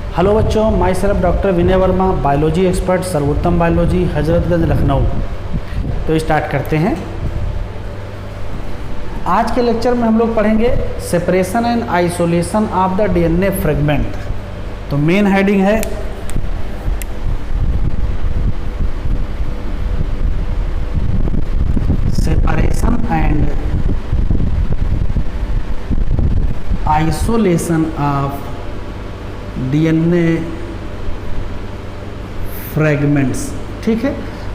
Hello बच्चों, my self doctor Vinay Verma, biology expert, सर्वोत्तम biology, Hazratganj, Lucknow. तो स्टार्ट करते हैं। आज के लेक्चर में हम लोग पढ़ेंगे separation and isolation of the DNA fragment. तो मेन हेडिंग है separation and isolation of DNA fragments. ठीक है,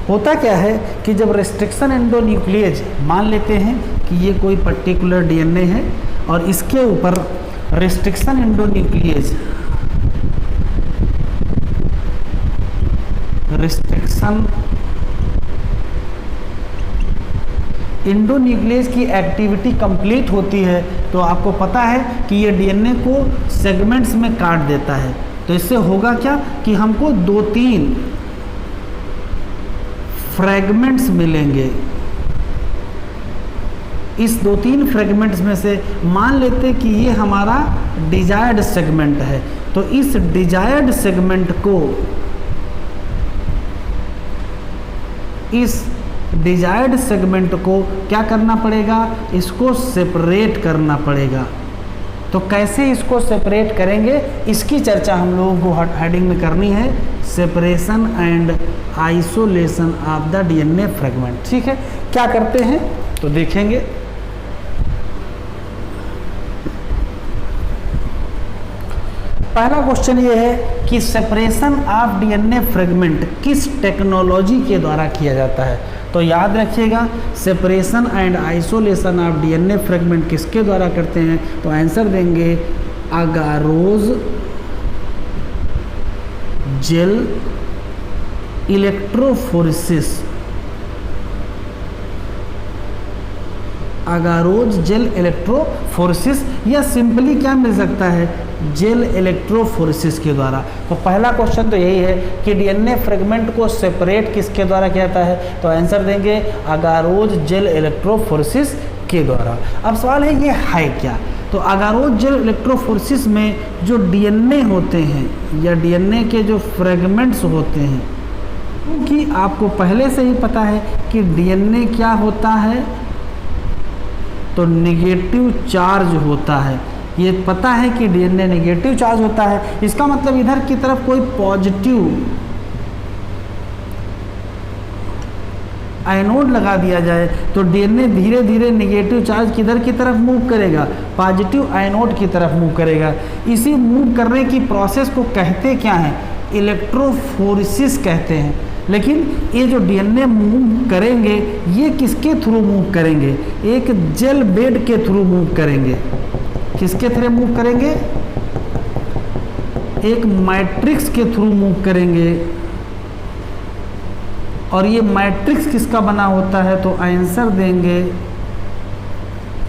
होता क्या है कि जब रेस्ट्रिक्शन एंडोन्यूक्लियेज मान लेते हैं कि ये कोई पर्टिकुलर डीएनए है और इसके ऊपर रेस्ट्रिक्शन एंडोन्यूक्लियेज एंडोन्यूक्लियस की एक्टिविटी कंप्लीट होती है तो आपको पता है कि ये डीएनए को सेगमेंट्स में काट देता है। तो इससे होगा क्या कि हमको 2-3 फ्रैगमेंट्स मिलेंगे। इस 2-3 फ्रैगमेंट्स में से मान लेते कि ये हमारा डिजायर्ड सेगमेंट है, तो इस डिजायर्ड सेगमेंट को क्या करना पड़ेगा, इसको सेपरेट करना पड़ेगा। तो कैसे इसको सेपरेट करेंगे, इसकी चर्चा हम लोगों को हेडिंग में करनी है, separation and isolation of the DNA fragment. ठीक है, क्या करते हैं तो देखेंगे। पहला क्वेश्चन ये है कि सेपरेशन ऑफ डीएनए फ्रेगमेंट किस टेक्नोलॉजी के द्वारा किया जाता है। तो याद रखिएगा, separation and isolation of DNA fragment किसके द्वारा करते हैं, तो आंसर देंगे अगारोज जेल इलेक्ट्रोफोरेसिस। अगारोज जेल इलेक्ट्रोफोरेसिस या सिंपली क्या मिल सकता है, जेल इलेक्ट्रोफोरेसिस के द्वारा। तो पहला क्वेश्चन तो यही है कि डीएनए फ्रेगमेंट को सेपरेट किसके द्वारा किया जाता है, तो आंसर देंगे अगारोज जेल इलेक्ट्रोफोरेसिस के द्वारा। अब सवाल है ये है क्या, तो अगारोज जेल इलेक्ट्रोफोरेसिस में जो डीएनए होते हैं या डीएनए के जो फ्रेगमेंट्स होते हैं, क्योंकि आपको पहले से ही पता है कि डीएनए क्या होता है, तो नेगेटिव चार्ज होता है। ये पता है कि डीएनए नेगेटिव चार्ज होता है, इसका मतलब इधर की तरफ कोई पॉजिटिव आयनोड लगा दिया जाए तो डीएनए धीरे धीरे नेगेटिव चार्ज किधर की तरफ मूव करेगा, पॉजिटिव आयनोड की तरफ मूव करेगा। इसी मूव करने की प्रोसेस को कहते क्या हैं, इलेक्ट्रोफोरेसिस कहते हैं। लेकिन ये जो डीएनए मूव करेंगे ये किसके थ्रू मूव करेंगे, एक जेल बेड के थ्रू मूव करेंगे। किसके थ्रू मूव करेंगे, एक मैट्रिक्स के थ्रू मूव करेंगे। और ये मैट्रिक्स किसका बना होता है, तो आंसर देंगे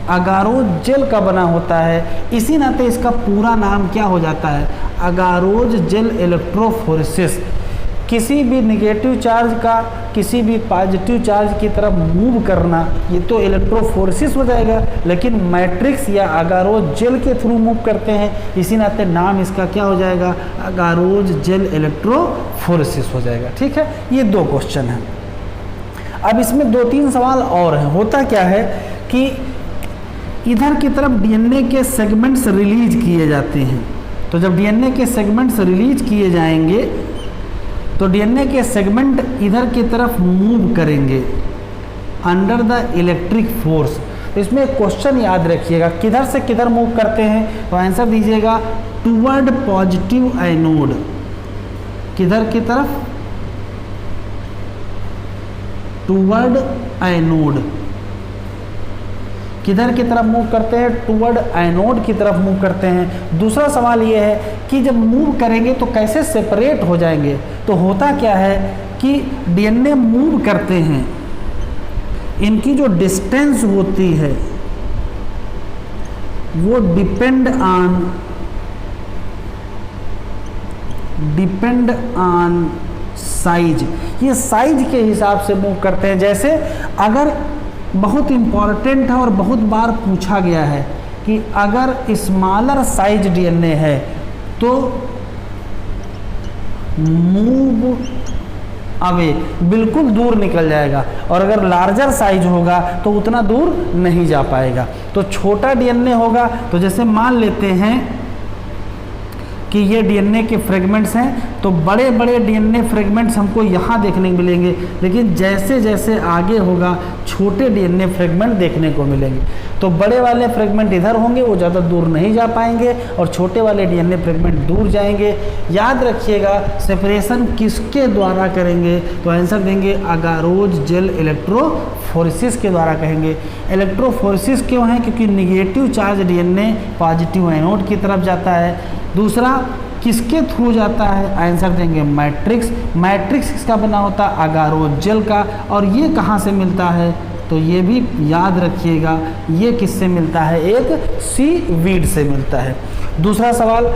अगारोज जेल का बना होता है। इसी नाते इसका पूरा नाम क्या हो जाता है, अगारोज जेल इलेक्ट्रोफोरेसिस। किसी भी नेगेटिव चार्ज का किसी भी पॉजिटिव चार्ज की तरफ मूव करना, ये तो इलेक्ट्रोफोरेसिस हो जाएगा, लेकिन मैट्रिक्स या अगारोज जेल के थ्रू मूव करते हैं, इसी नाते नाम इसका क्या हो जाएगा, अगारोज जेल इलेक्ट्रोफोरेसिस हो जाएगा। ठीक है, ये 2 क्वेश्चन हैं। अब इसमें 2-3 सवाल और हैं। होता क्या है कि इधर की तरफ डीएनए के सेगमेंट्स रिलीज किए जाते हैं, तो जब डीएनए के सेगमेंट्स रिलीज किए जाएंगे तो डीएनए के सेगमेंट इधर की तरफ मूव करेंगे अंडर द इलेक्ट्रिक फोर्स। तो इसमें एक क्वेश्चन याद रखिएगा, किधर से किधर मूव करते हैं, तो आंसर दीजिएगा टुवर्ड पॉजिटिव आयनोड। किधर की तरफ, टुवर्ड आयनोड। किधर की तरफ मूव करते हैं, टुवर्ड आयनोड की तरफ मूव करते हैं। दूसरा सवाल ये है कि जब मूव करेंगे तो कैसे सेपरेट हो जाएंगे। तो होता क्या है कि डीएनए मूव करते हैं, इनकी जो डिस्टेंस होती है वो डिपेंड ऑन साइज। ये साइज के हिसाब से मूव करते हैं। जैसे अगर बहुत इम्पॉर्टेंट है और बहुत बार पूछा गया है कि अगर स्मॉलर साइज डीएनए है तो मूव अवे, बिल्कुल दूर निकल जाएगा, और अगर लार्जर साइज होगा तो उतना दूर नहीं जा पाएगा। तो छोटा डीएनए होगा तो जैसे मान लेते हैं कि ये डीएनए के फ्रेगमेंट्स हैं, तो बड़े बड़े डीएनए फ्रेगमेंट्स हमको यहाँ देखने को मिलेंगे, लेकिन जैसे जैसे आगे होगा छोटे डीएनए फ्रेगमेंट देखने को मिलेंगे। तो बड़े वाले फ्रेगमेंट इधर होंगे, वो ज़्यादा दूर नहीं जा पाएंगे, और छोटे वाले डीएनए फ्रेगमेंट दूर जाएंगे। याद रखिएगा सेपरेशन किसके द्वारा करेंगे, तो आंसर देंगे अगारोज जेल इलेक्ट्रोफोरेसिस के द्वारा कहेंगे। इलेक्ट्रोफोरेसिस क्यों है, क्योंकि negative charge DNA positive anode की तरफ जाता है। दूसरा किसके थ्रू जाता है, आंसर देंगे मैट्रिक्स। मैट्रिक्स किसका बना होता है, अगारोज जेल का। और ये कहाँ से मिलता है, तो ये भी याद रखिएगा, ये किससे मिलता है, एक सीवीड से मिलता है। दूसरा सवाल,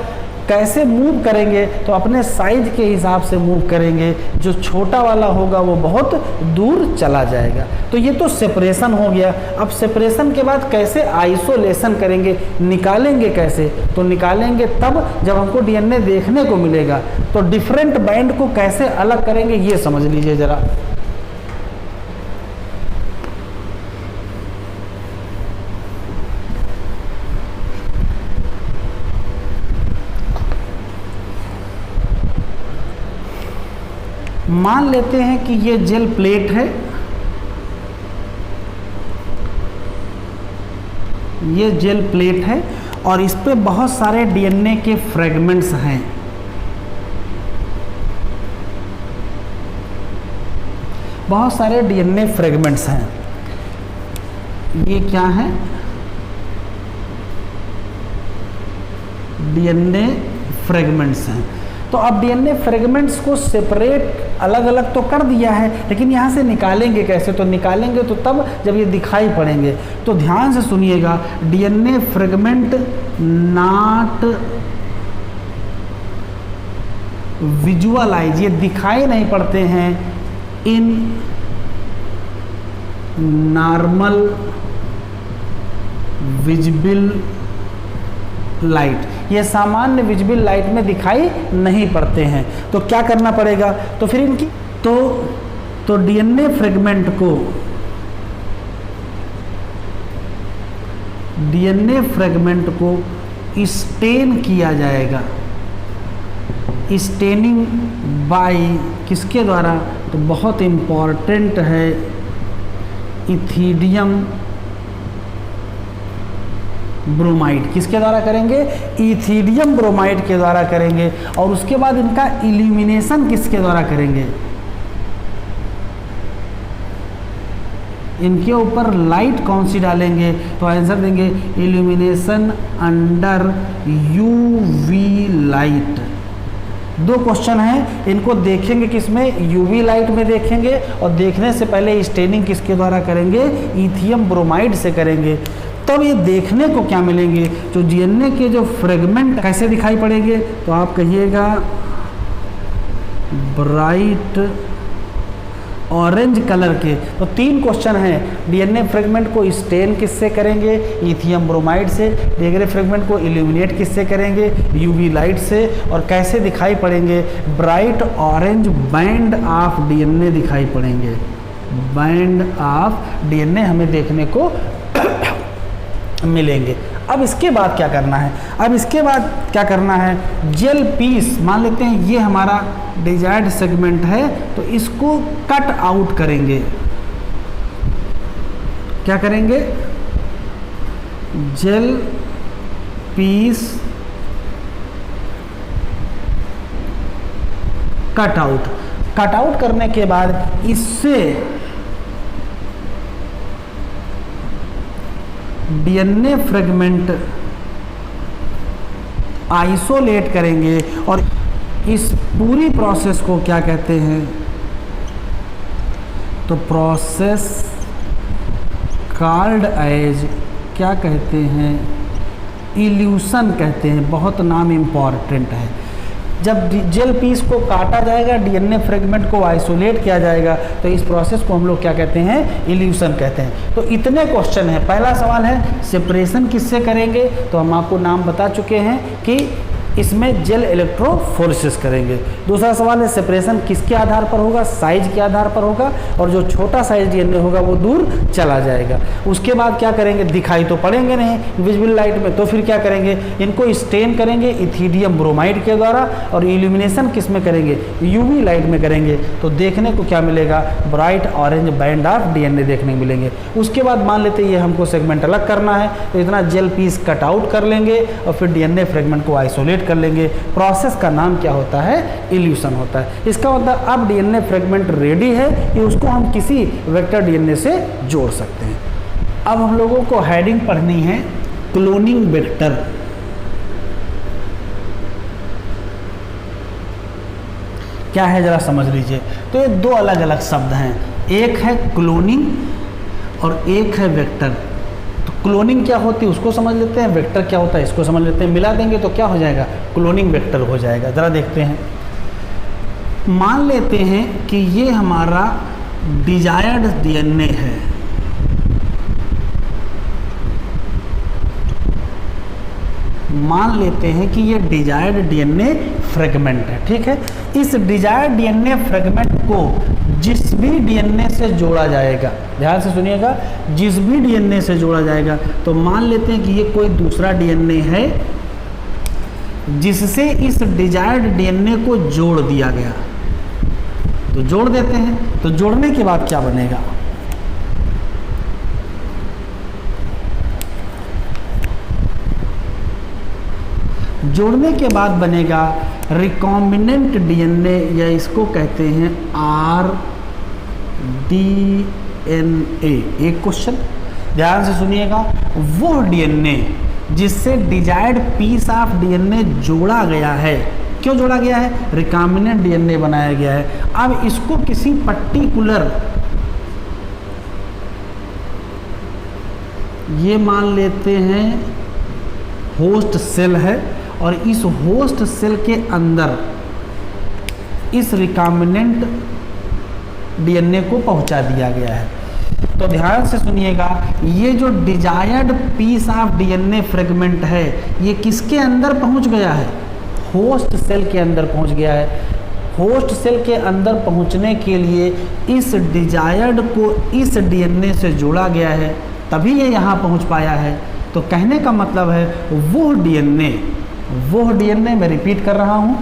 कैसे मूव करेंगे, तो अपने साइज के हिसाब से मूव करेंगे, जो छोटा वाला होगा वो बहुत दूर चला जाएगा। तो ये तो सेपरेशन हो गया। अब सेपरेशन के बाद कैसे आइसोलेशन करेंगे, निकालेंगे कैसे, तो निकालेंगे तब जब हमको डीएनए देखने को मिलेगा। तो डिफरेंट बैंड को कैसे अलग करेंगे ये समझ लीजिए जरा। मान लेते हैं कि ये जेल प्लेट है, ये जेल प्लेट है, और इस पे बहुत सारे डीएनए के फ्रेगमेंट्स हैं। बहुत सारे डीएनए फ्रेगमेंट्स हैं। ये क्या है, डीएनए फ्रेगमेंट्स हैं। तो अब डीएनए फ्रेगमेंट्स को सेपरेट अलग अलग तो कर दिया है, लेकिन यहाँ से निकालेंगे कैसे, तो निकालेंगे तो तब जब ये दिखाई पड़ेंगे। तो ध्यान से सुनिएगा, डीएनए फ्रेगमेंट नॉट विजुअलाइज, ये दिखाई नहीं पड़ते हैं इन नॉर्मल विजिबल लाइट, ये सामान्य विजिबल लाइट में दिखाई नहीं पड़ते हैं। तो क्या करना पड़ेगा, तो फिर इनकी तो डीएनए फ्रेगमेंट को स्टेन किया जाएगा। स्टेनिंग बाय किसके द्वारा, तो बहुत इम्पॉर्टेंट है, इथिडियम ब्रोमाइड। किसके द्वारा करेंगे, इथिडियम ब्रोमाइड के द्वारा करेंगे। और उसके बाद इनका इल्यूमिनेशन किसके द्वारा करेंगे, इनके ऊपर लाइट कौन सी डालेंगे, तो आंसर देंगे इल्यूमिनेशन अंडर यूवी लाइट। दो क्वेश्चन हैं, इनको देखेंगे किसमें, यूवी लाइट में देखेंगे, और देखने से पहले स्टेनिंग किसके द्वारा करेंगे, इथियम ब्रोमाइड से करेंगे। तब ये देखने को क्या मिलेंगे, जो डीएनए के जो फ्रेगमेंट कैसे दिखाई पड़ेंगे, तो आप कहिएगा ब्राइट ऑरेंज कलर के। तो तीन क्वेश्चन हैं, डीएनए फ्रेगमेंट को स्टेन किससे करेंगे, इथियम ब्रोमाइड से। डीएनए फ्रेगमेंट को इल्यूमिनेट किससे करेंगे, यूवी लाइट से। और कैसे दिखाई पड़ेंगे, bright orange band of DNA दिखाई पड़ेंगे। बैंड ऑफ डीएनए हमें देखने को मिलेंगे। अब इसके बाद क्या करना है, अब इसके बाद क्या करना है, जेल पीस मान लेते हैं ये हमारा डिजायर्ड सेगमेंट है, तो इसको कट आउट करेंगे। क्या करेंगे, जेल पीस कट आउट करने के बाद इससे डीएनए फ्रेगमेंट आइसोलेट करेंगे। और इस पूरी प्रोसेस को क्या कहते हैं, तो प्रोसेस कॉल्ड एज क्या कहते हैं, इल्यूशन कहते हैं। बहुत नाम इम्पॉर्टेंट है। जब जेल पीस को काटा जाएगा, डीएनए फ्रेगमेंट को आइसोलेट किया जाएगा, तो इस प्रोसेस को हम लोग क्या कहते हैं, इल्यूशन कहते हैं। तो इतने क्वेश्चन हैं। पहला सवाल है सेपरेशन किससे करेंगे, तो हम आपको नाम बता चुके हैं कि इसमें जेल इलेक्ट्रोफोरेसिस करेंगे। दूसरा सवाल है सेपरेशन किसके आधार पर होगा, साइज के आधार पर होगा, और जो छोटा साइज डीएनए होगा वो दूर चला जाएगा। उसके बाद क्या करेंगे, दिखाई तो पड़ेंगे नहीं विजिबल लाइट में, तो फिर क्या करेंगे, इनको स्टेन करेंगे इथिडियम ब्रोमाइड के द्वारा, और इल्यूमिनेशन किस में करेंगे, यूवी लाइट में करेंगे। तो देखने को क्या मिलेगा, bright orange band of DNA देखने को मिलेंगे। उसके बाद मान लेते हैं ये हमको सेगमेंट अलग करना है, तो इतना जेल पीस कट आउट कर लेंगे और फिर डीएनए फ्रेगमेंट को आइसोलेट कर लेंगे। प्रोसेस का नाम क्या होता है, इल्यूशन होता है। इसका मतलब अब डीएनए फ्रेगमेंट रेडी है कि उसको हम किसी वेक्टर डीएनए से जोड़ सकते हैं। अब हम लोगों को हेडिंग पढ़नी है क्लोनिंग वेक्टर। क्या है जरा समझ लीजिए। तो ये दो अलग अलग शब्द हैं, एक है क्लोनिंग और एक है वेक्टर। तो क्लोनिंग क्या होती है उसको समझ लेते हैं, वेक्टर क्या होता है इसको समझ लेते हैं। मिला देंगे तो क्या हो जाएगा, क्लोनिंग वेक्टर हो जाएगा। ज़रा देखते हैं। मान लेते हैं कि ये हमारा डिजायर्ड डीएनए है, मान लेते हैं कि ये डिजायर्ड डीएनए फ्रेगमेंट है, ठीक है। इस डिजायर्ड डीएनए फ्रेगमेंट को जिस भी डीएनए से जोड़ा जाएगा, ध्यान से सुनिएगा, जिस भी डीएनए से जोड़ा जाएगा, तो मान लेते हैं कि ये कोई दूसरा डीएनए है जिससे इस डिजायर्ड डीएनए को जोड़ दिया गया, तो जोड़ देते हैं। तो जोड़ने के बाद क्या बनेगा, जोड़ने के बाद बनेगा रिकॉम्बिनेंट डीएनए, या इसको कहते हैं आरडीएनए। एक क्वेश्चन ध्यान से सुनिएगा, वो डीएनए जिससे डिजायर्ड पीस ऑफ डीएनए जोड़ा गया है, क्यों जोड़ा गया है, रिकॉम्बिनेंट डीएनए बनाया गया है। अब इसको किसी पर्टिकुलर, ये मान लेते हैं होस्ट सेल है, और इस होस्ट सेल के अंदर इस रिकॉम्बिनेंट डीएनए को पहुंचा दिया गया है। तो ध्यान से सुनिएगा, ये जो desired piece of DNA fragment है, ये किसके अंदर पहुंच गया है, होस्ट सेल के अंदर पहुंच गया है। होस्ट सेल के अंदर पहुंचने के लिए इस डिजायर्ड को इस डीएनए से जोड़ा गया है, तभी ये यहाँ पहुंच पाया है। तो कहने का मतलब है वो डीएनए मैं रिपीट कर रहा हूँ,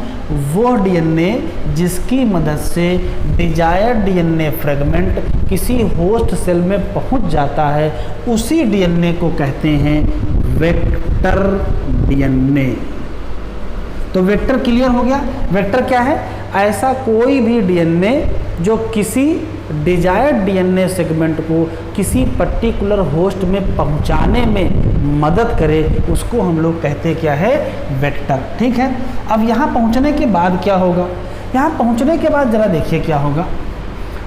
वो डीएनए जिसकी मदद से डिजायर्ड डीएनए फ्रेगमेंट किसी होस्ट सेल में पहुंच जाता है, उसी डीएनए को कहते हैं वेक्टर डीएनए। तो वेक्टर क्लियर हो गया। वेक्टर क्या है, ऐसा कोई भी डीएनए जो किसी डिजायर्ड डीएनए सेगमेंट को किसी पर्टिकुलर होस्ट में पहुंचाने में मदद करे, उसको हम लोग कहते क्या है, वेक्टर। ठीक है। अब यहाँ पहुँचने के बाद क्या होगा, यहाँ पहुँचने के बाद ज़रा देखिए क्या होगा।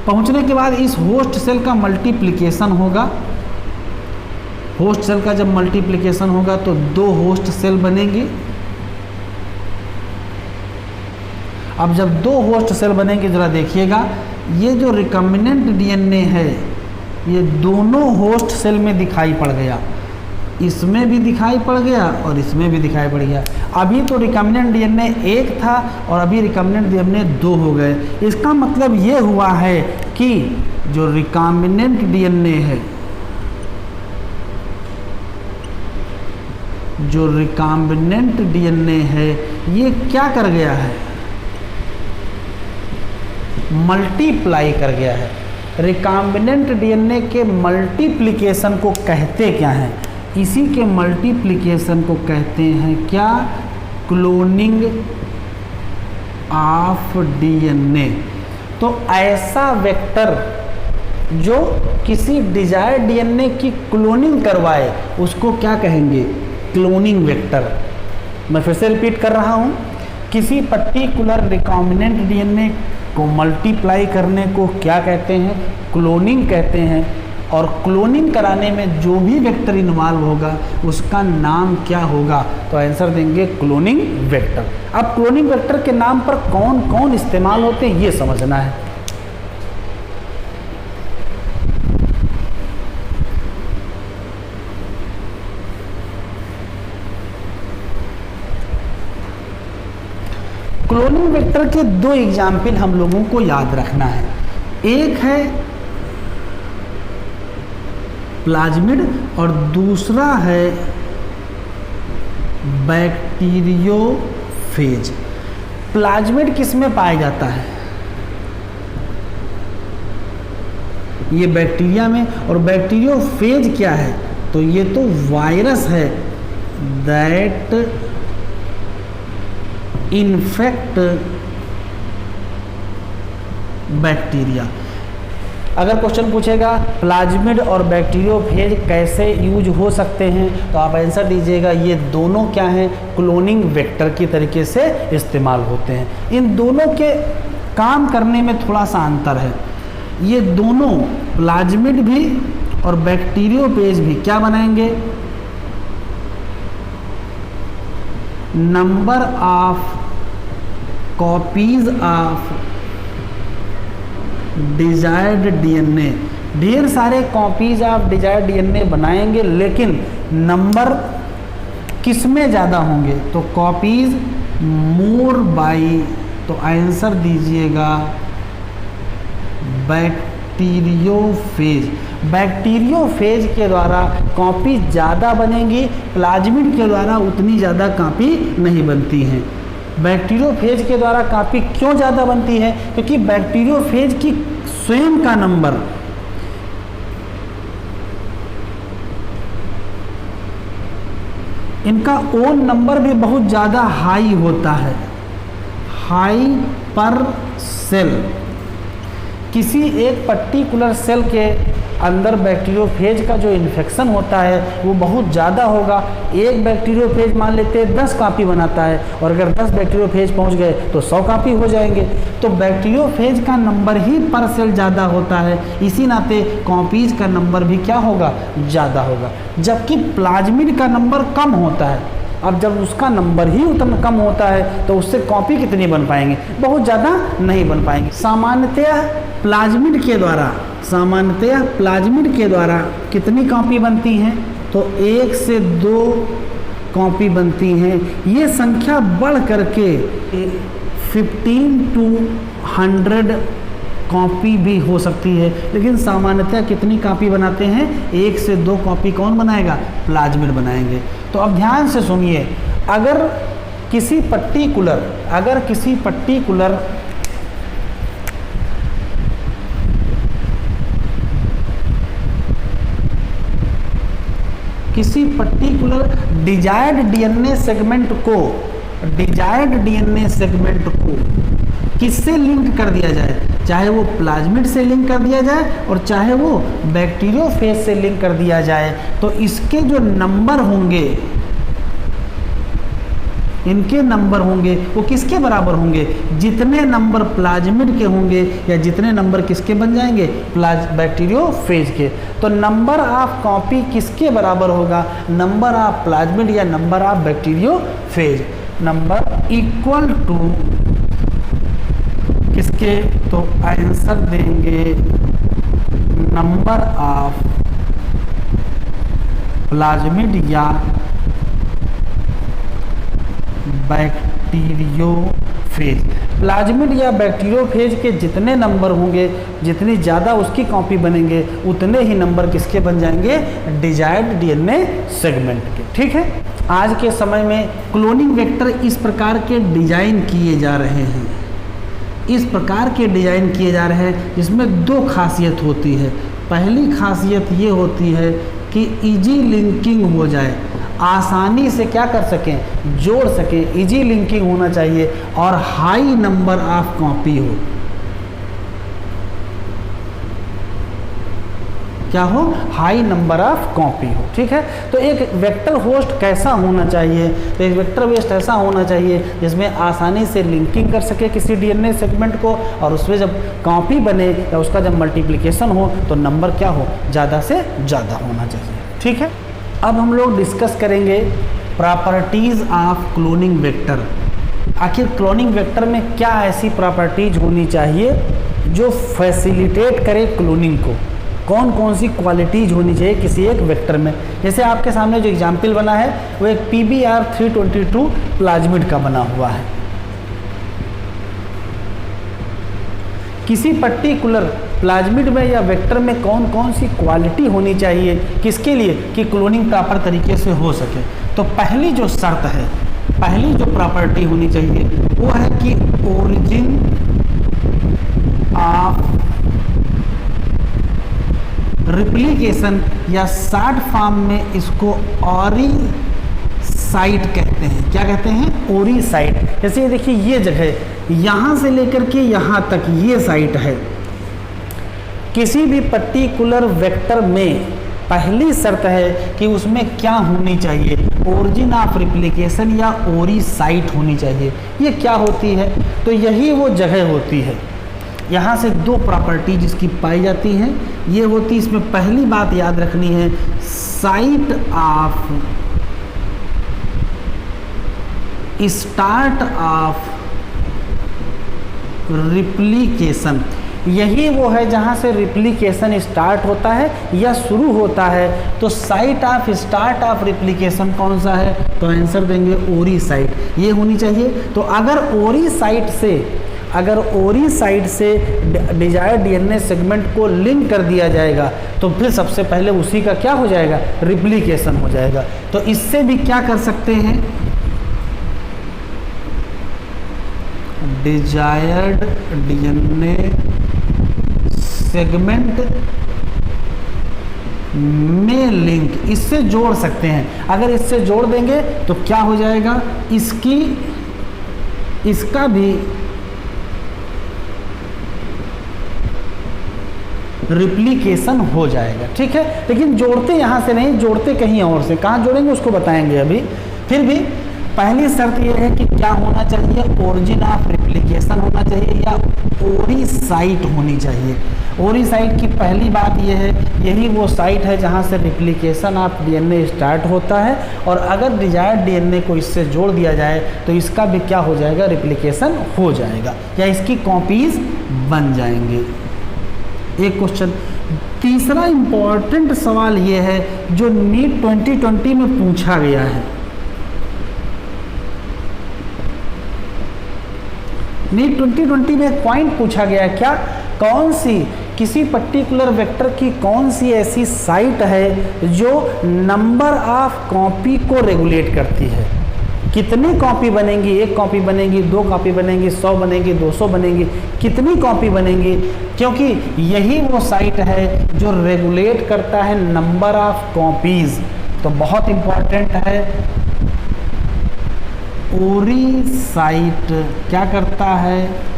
पहुँचने के बाद इस होस्ट सेल का मल्टीप्लिकेशन होगा। होस्ट सेल का जब मल्टीप्लिकेशन होगा तो 2 होस्ट सेल बनेंगे। अब जब 2 होस्ट सेल बनेंगे, ज़रा देखिएगा, ये जो रिकॉम्बिनेंट डीएनए है ये दोनों होस्ट सेल में दिखाई पड़ गया, इसमें भी दिखाई पड़ गया और इसमें भी दिखाई पड़ गया। अभी तो रिकॉम्बिनेंट डीएनए 1 था और अभी रिकॉम्बिनेंट डीएनए 2 हो गए। इसका मतलब ये हुआ है कि जो रिकॉम्बिनेंट डीएनए है, जो रिकॉम्बिनेंट डीएनए है, ये क्या कर गया है, मल्टीप्लाई कर गया है। रिकॉम्बिनेंट डीएनए के मल्टीप्लिकेशन को कहते क्या हैं, इसी के मल्टीप्लिकेशन को कहते हैं क्या, क्लोनिंग ऑफ डीएनए। तो ऐसा वेक्टर जो किसी डिजायर्ड डीएनए की क्लोनिंग करवाए उसको क्या कहेंगे, क्लोनिंग वेक्टर। मैं फिर से रिपीट कर रहा हूँ, किसी पर्टिकुलर रिकॉम्बिनेंट डीएनए को मल्टीप्लाई करने को क्या कहते हैं, क्लोनिंग कहते हैं। और क्लोनिंग कराने में जो भी वेक्टर इन्वॉल्व होगा उसका नाम क्या होगा, तो आंसर देंगे क्लोनिंग वेक्टर। अब क्लोनिंग वेक्टर के नाम पर कौन कौन इस्तेमाल होते हैं ये समझना है। क्लोनिंग वेक्टर के दो एग्जाम्पल हम लोगों को याद रखना है। एक है प्लाज्मिड और दूसरा है बैक्टीरियोफेज। प्लाज्मिड किस में पाया जाता है? ये बैक्टीरिया में। और बैक्टीरियोफेज क्या है? तो ये तो वायरस है दैट इन्फेक्ट बैक्टीरिया। अगर क्वेश्चन पूछेगा प्लाज्मिड और बैक्टीरियोफेज कैसे यूज हो सकते हैं, तो आप आंसर दीजिएगा ये दोनों क्या हैं, क्लोनिंग वेक्टर की तरीके से इस्तेमाल होते हैं। इन दोनों के काम करने में थोड़ा सा अंतर है। ये दोनों प्लाज्मिड भी और बैक्टीरियोफेज भी क्या बनाएंगे, number of copies of desired DNA, ढेर सारे कॉपीज ऑफ डिजायर्ड डीएनए बनाएंगे, लेकिन नंबर किस में ज़्यादा होंगे, तो कॉपीज मोर बाई, तो आंसर दीजिएगा बैक्टीरियोफेज। बैक्टीरियोफेज के द्वारा कॉपी ज़्यादा बनेंगी, प्लाज्मिड के द्वारा उतनी ज़्यादा कॉपी नहीं बनती हैं। बैक्टीरियोफेज के द्वारा कॉपी क्यों ज़्यादा बनती है? क्योंकि बैक्टीरियोफेज की स्वयं का नंबर इनका ओन नंबर भी बहुत ज़्यादा हाई होता है, हाई पर सेल। किसी एक पर्टिकुलर सेल के अंदर बैक्टीरियोफेज का जो इन्फेक्शन होता है वो बहुत ज़्यादा होगा। एक बैक्टीरियोफेज मान लेते हैं 10 कॉपी बनाता है, और अगर 10 बैक्टीरियोफेज पहुंच गए तो 100 कॉपी हो जाएंगे। तो बैक्टीरियोफेज का नंबर ही पर सेल ज़्यादा होता है, इसी नाते कॉपीज का नंबर भी क्या होगा, ज़्यादा होगा। जबकि प्लाज्मिड का नंबर कम होता है। अब जब उसका नंबर ही उतना कम होता है तो उससे कॉपी कितनी बन पाएंगे, बहुत ज़्यादा नहीं बन पाएंगे। सामान्यतः प्लाज्मिड के द्वारा कितनी कॉपी बनती हैं, तो 1 से 2 कॉपी बनती हैं। ये संख्या बढ़ करके 15 to 100 कॉपी भी हो सकती है, लेकिन सामान्यतः कितनी कॉपी बनाते हैं, 1 से 2 कॉपी कौन बनाएगा, प्लाज्मिड बनाएंगे। तो अब ध्यान से सुनिए, अगर किसी पर्टिकुलर डिजायर्ड डीएनए सेगमेंट को किससे लिंक कर दिया जाए, चाहे वो प्लाज्मिड से लिंक कर दिया जाए और चाहे वो बैक्टीरियोफेज से लिंक कर दिया जाए, तो इसके जो नंबर होंगे, इनके नंबर होंगे वो किसके बराबर होंगे, जितने नंबर प्लाज्मिड के होंगे या जितने नंबर किसके बन जाएंगे, बैक्टीरियोफेज के। तो नंबर ऑफ कॉपी किसके बराबर होगा, नंबर ऑफ प्लाज्मिड या number of bacteriophage. Number equal to किसके, तो आंसर देंगे नंबर ऑफ प्लाज्मिड या बैक्टीरियोफेज। प्लाज्मिड या बैक्टीरियोफेज के जितने नंबर होंगे, जितनी ज़्यादा उसकी कॉपी बनेंगे, उतने ही नंबर किसके बन जाएंगे, डिजायर्ड डीएनए सेगमेंट के। ठीक है। आज के समय में क्लोनिंग वेक्टर इस प्रकार के डिजाइन किए जा रहे हैं, जिसमें 2 खासियत होती है। पहली खासियत ये होती है कि इजी लिंकिंग हो जाए, आसानी से क्या कर सकें, जोड़ सकें, इजी लिंकिंग होना चाहिए, और हाई नंबर ऑफ कॉपी हो। क्या हो, हाई नंबर ऑफ कॉपी हो। ठीक है। तो एक वेक्टर होस्ट कैसा होना चाहिए, तो एक वेक्टर होस्ट ऐसा होना चाहिए जिसमें आसानी से लिंकिंग कर सके किसी डीएनए सेगमेंट को, और उसमें जब कॉपी बने या उसका जब मल्टीप्लिकेशन हो तो नंबर क्या हो, ज़्यादा से ज़्यादा होना चाहिए। ठीक है। अब हम लोग डिस्कस करेंगे प्रॉपर्टीज़ ऑफ क्लोनिंग वेक्टर। आखिर क्लोनिंग वेक्टर में क्या ऐसी प्रॉपर्टीज होनी चाहिए जो फैसिलिटेट करे क्लोनिंग को, कौन कौन सी क्वालिटीज होनी चाहिए किसी एक वेक्टर में। जैसे आपके सामने जो एग्जाम्पल बना है वो एक PBr322 प्लाज्मिड का बना हुआ है। किसी पर्टिकुलर प्लाज्मिड में या वेक्टर में कौन कौन सी क्वालिटी होनी चाहिए, किसके लिए, कि क्लोनिंग प्रॉपर तरीके से हो सके। तो पहली जो शर्त है, पहली जो प्रॉपर्टी होनी चाहिए वो है कि ओरिजिन ऑफ रिप्लिकेशन, या शॉर्ट फॉर्म में इसको ओरी साइट कहते हैं। क्या कहते हैं? ओरी साइट। जैसे ये देखिए, ये जगह यहाँ से लेकर के यहाँ तक ये साइट है। किसी भी पर्टिकुलर वेक्टर में पहली शर्त है कि उसमें क्या होनी चाहिए, ओरिजिन ऑफ रिप्लिकेशन या ओरी साइट होनी चाहिए। ये क्या होती है? तो यही वो जगह होती है। यहाँ से दो प्रॉपर्टी जिसकी पाई जाती हैं ये होती, इसमें पहली बात याद रखनी है, site of start of replication. यही वो है जहाँ से रिप्लिकेशन स्टार्ट होता है या शुरू होता है। तो site of start of replication कौन सा है? तो आंसर देंगे ओरी साइट, ये होनी चाहिए। तो अगर ओरी साइट से डिजायर्ड डीएनए सेगमेंट को लिंक कर दिया जाएगा तो फिर सबसे पहले उसी का क्या हो जाएगा? रिप्लिकेशन हो जाएगा। तो इससे भी क्या कर सकते हैं? डिजायर्ड डीएनए सेगमेंट में लिंक, इससे जोड़ सकते हैं। अगर इससे जोड़ देंगे तो क्या हो जाएगा? इसका भी रिप्लिकेशन हो जाएगा। ठीक है, लेकिन जोड़ते यहाँ से नहीं, जोड़ते कहीं और से। कहाँ जोड़ेंगे उसको बताएंगे अभी। फिर भी पहली शर्त यह है कि क्या होना चाहिए? ओरिजिन ऑफ रिप्लिकेशन होना चाहिए या ओरी साइट होनी चाहिए। ओरी साइट की पहली बात यह है, यही वो साइट है जहाँ से रिप्लिकेशन ऑफ डीएनए स्टार्ट होता है, और अगर डिजायर्ड डीएनए को इससे जोड़ दिया जाए तो इसका भी क्या हो जाएगा? रिप्लिकेशन हो जाएगा या इसकी कॉपीज बन जाएंगे। एक क्वेश्चन। तीसरा इंपॉर्टेंट सवाल यह है जो नीट 2020 में पूछा गया है। नीट 2020 में एक पॉइंट पूछा गया है, क्या? कौन सी, किसी पर्टिकुलर वेक्टर की कौन सी ऐसी साइट है जो नंबर ऑफ कॉपी को रेगुलेट करती है? कितनी कॉपी बनेंगी? 1 कॉपी बनेगी, 2 कॉपी बनेगी, 100 बनेगी, 200 बनेगी, कितनी कॉपी बनेंगी? क्योंकि यही वो साइट है जो रेगुलेट करता है नंबर ऑफ कॉपीज। तो बहुत इंपॉर्टेंट है। ओरी साइट क्या करता है?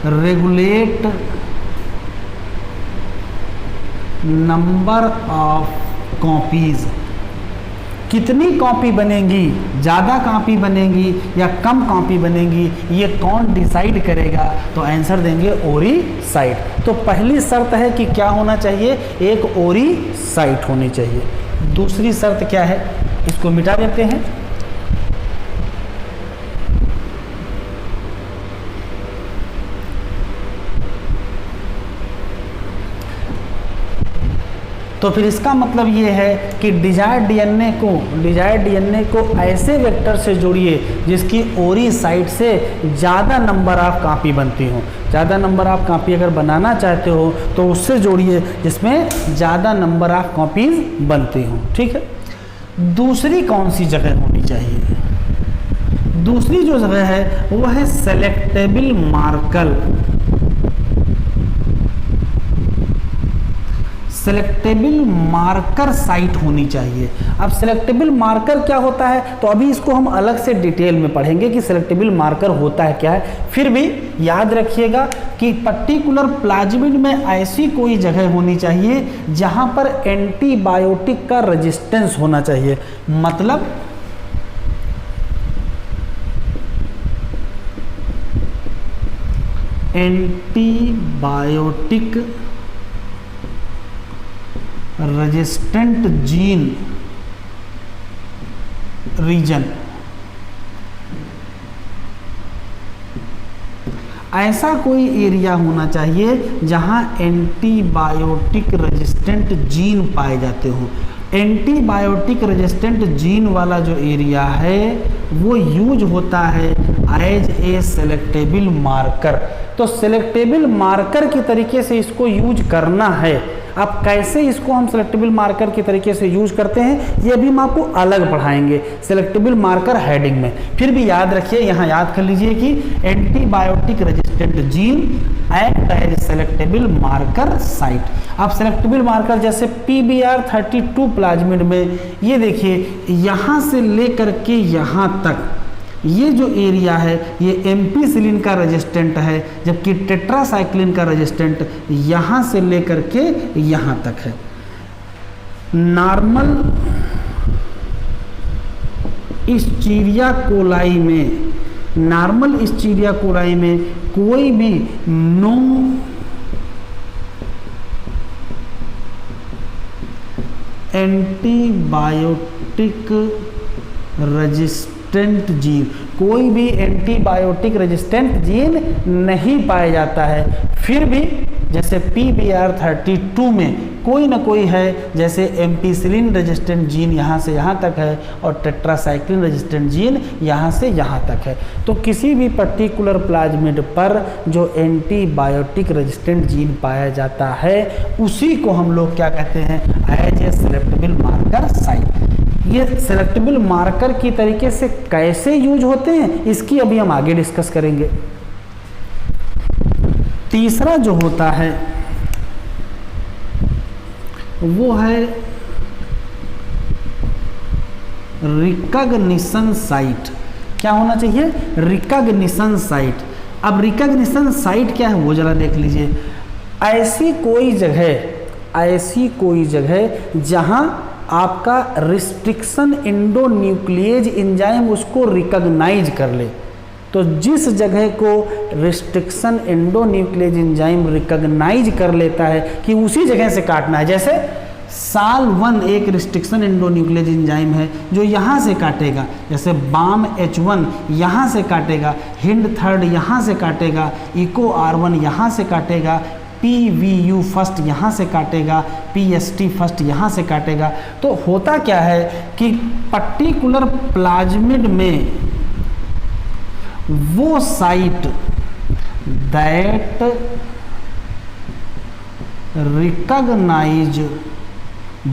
Regulate number of copies. कितनी कॉपी बनेंगी, ज़्यादा कॉपी बनेंगी या कम कॉपी बनेंगी, ये कौन डिसाइड करेगा? तो आंसर देंगे ओरी साइट। तो पहली शर्त है कि क्या होना चाहिए? एक ओरी साइट होनी चाहिए। दूसरी शर्त क्या है? इसको मिटा देते हैं। तो फिर इसका मतलब ये है कि डिजायर्ड डीएनए को ऐसे वेक्टर से जोड़िए जिसकी ओरी साइट से ज़्यादा नंबर ऑफ कॉपी बनती हो। ज़्यादा नंबर ऑफ कॉपी अगर बनाना चाहते हो तो उससे जोड़िए जिसमें ज़्यादा नंबर ऑफ कॉपीज बनती हो। ठीक है। दूसरी कौन सी जगह होनी चाहिए? दूसरी जो जगह है वो है selectable marker. Selectable marker site होनी चाहिए। अब सेलेक्टेबल मार्कर क्या होता है तो अभी इसको हम अलग से डिटेल में पढ़ेंगे कि सेलेक्टेबल मार्कर होता है क्या है। फिर भी याद रखिएगा कि पर्टिकुलर प्लाज्मिड में ऐसी कोई जगह होनी चाहिए जहां पर एंटीबायोटिक का रेजिस्टेंस होना चाहिए। मतलब एंटीबायोटिक रेजिस्टेंट जीन रीजन, ऐसा कोई एरिया होना चाहिए जहां एंटीबायोटिक रेजिस्टेंट जीन पाए जाते हो। एंटीबायोटिक रेजिस्टेंट जीन वाला जो एरिया है वो यूज होता है एज ए सेलेक्टेबल मार्कर। तो सेलेक्टेबल मार्कर की तरीके से इसको यूज करना है। अब कैसे इसको हम सेलेक्टेबल मार्कर के तरीके से यूज करते हैं ये भी हम आपको अलग पढ़ाएंगे सेलेक्टेबल मार्कर हेडिंग में। फिर भी याद रखिए, यहाँ याद कर लीजिए कि antibiotic resistant gene act as selectable marker site. अब सेलेक्टेबल मार्कर जैसे PBR32 प्लाज्मिड में ये देखिए यहाँ से लेकर के यहाँ तक ये जो एरिया है ये एम्पीसिलिन का रेजिस्टेंट है, जबकि टेट्रासाइक्लिन का रेजिस्टेंट यहाँ से लेकर के यहाँ तक है। नॉर्मल इस्चीरिया कोलाई में कोई भी नो एंटीबायोटिक रेजिस्टेंट जीन, कोई भी एंटीबायोटिक रेजिस्टेंट जीन नहीं पाया जाता है। फिर भी जैसे PBR32 में कोई ना कोई है, जैसे एम्पीसिलिन रेजिस्टेंट जीन यहाँ से यहाँ तक है और टेट्रासाइक्लिन रेजिस्टेंट जीन यहाँ से यहाँ तक है। तो किसी भी पर्टिकुलर प्लाज्मिड पर जो एंटीबायोटिक रेजिस्टेंट जीन पाया जाता है उसी को हम लोग क्या कहते हैं, as a selectable marker site. ये सेलेक्टेबल मार्कर की तरीके से कैसे यूज होते हैं इसकी अभी हम आगे डिस्कस करेंगे। तीसरा जो होता है वो है रिकॉग्निशन साइट। क्या होना चाहिए, रिकॉग्निशन साइट। अब रिकॉग्निशन साइट क्या है वो जरा देख लीजिए। ऐसी कोई जगह जहां आपका रिस्ट्रिक्शन एंडोन्यूक्लिएज एंजाइम उसको रिकॉग्नाइज कर ले। तो जिस जगह को रिस्ट्रिक्शन एंडोन्यूक्लिएज एंजाइम रिकॉग्नाइज कर लेता है कि उसी जगह से काटना है। जैसे SAL1 एक रिस्ट्रिक्शन एंडोन्यूक्लिएज एंजाइम है जो यहाँ से काटेगा, जैसे BAM-H1 यहाँ से काटेगा, HIND3 यहाँ से काटेगा, EcoR1 यहाँ से काटेगा, PVU फर्स्ट यहाँ से काटेगा, PST फर्स्ट यहाँ से काटेगा। तो होता क्या है कि पर्टिकुलर प्लाज्मिड में वो साइट दैट रिकॉग्नाइज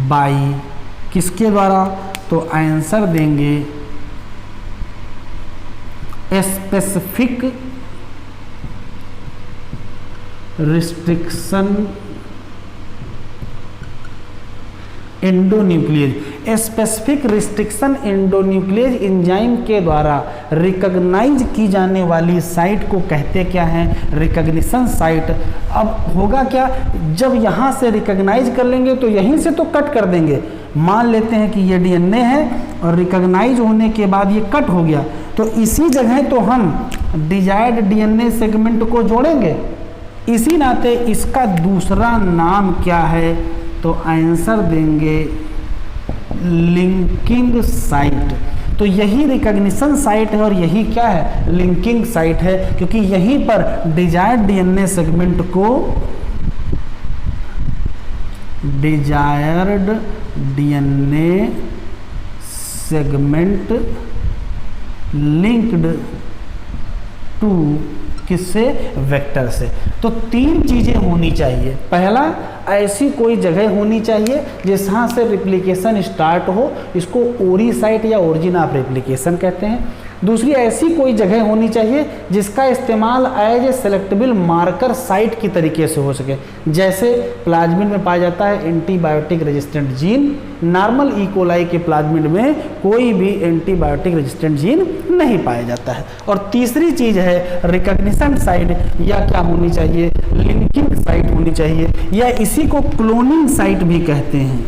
बाई किसके द्वारा, तो आंसर देंगे specific restriction endonuclease. Specific restriction endonuclease enzyme के द्वारा रिकॉग्नाइज की जाने वाली साइट को कहते क्या हैं, रिकॉग्निशन साइट। अब होगा क्या, जब यहाँ से रिकॉग्नाइज कर लेंगे तो यहीं से तो कट कर देंगे। मान लेते हैं कि ये DNA है और रिकॉग्नाइज होने के बाद ये कट हो गया, तो इसी जगह तो हम डिजायर्ड DNA सेगमेंट को जोड़ेंगे। इसी नाते इसका दूसरा नाम क्या है, तो आंसर देंगे लिंकिंग साइट। तो यही रिकॉग्निशन साइट है और यही क्या है, लिंकिंग साइट है, क्योंकि यहीं पर डिजायर्ड DNA सेगमेंट को desired DNA segment linked to किससे, वेक्टर से। तो तीन चीजें होनी चाहिए। पहला, ऐसी कोई जगह होनी चाहिए जहाँ से रिप्लिकेशन स्टार्ट हो, इसको ओरी साइट या ओरिजिन ऑफ रिप्लिकेशन कहते हैं। दूसरी, ऐसी कोई जगह होनी चाहिए जिसका इस्तेमाल as a selectable marker site की तरीके से हो सके। जैसे प्लाज्मिड में पाया जाता है antibiotic resistant gene, normal E coli के प्लाज्मिड में कोई भी एंटीबायोटिक रेजिस्टेंट जीन नहीं पाया जाता है। और तीसरी चीज है रिकॉग्निशन साइट, या क्या होनी चाहिए, लिंकिंग साइट होनी चाहिए, या इसी को क्लोनिंग साइट भी कहते हैं।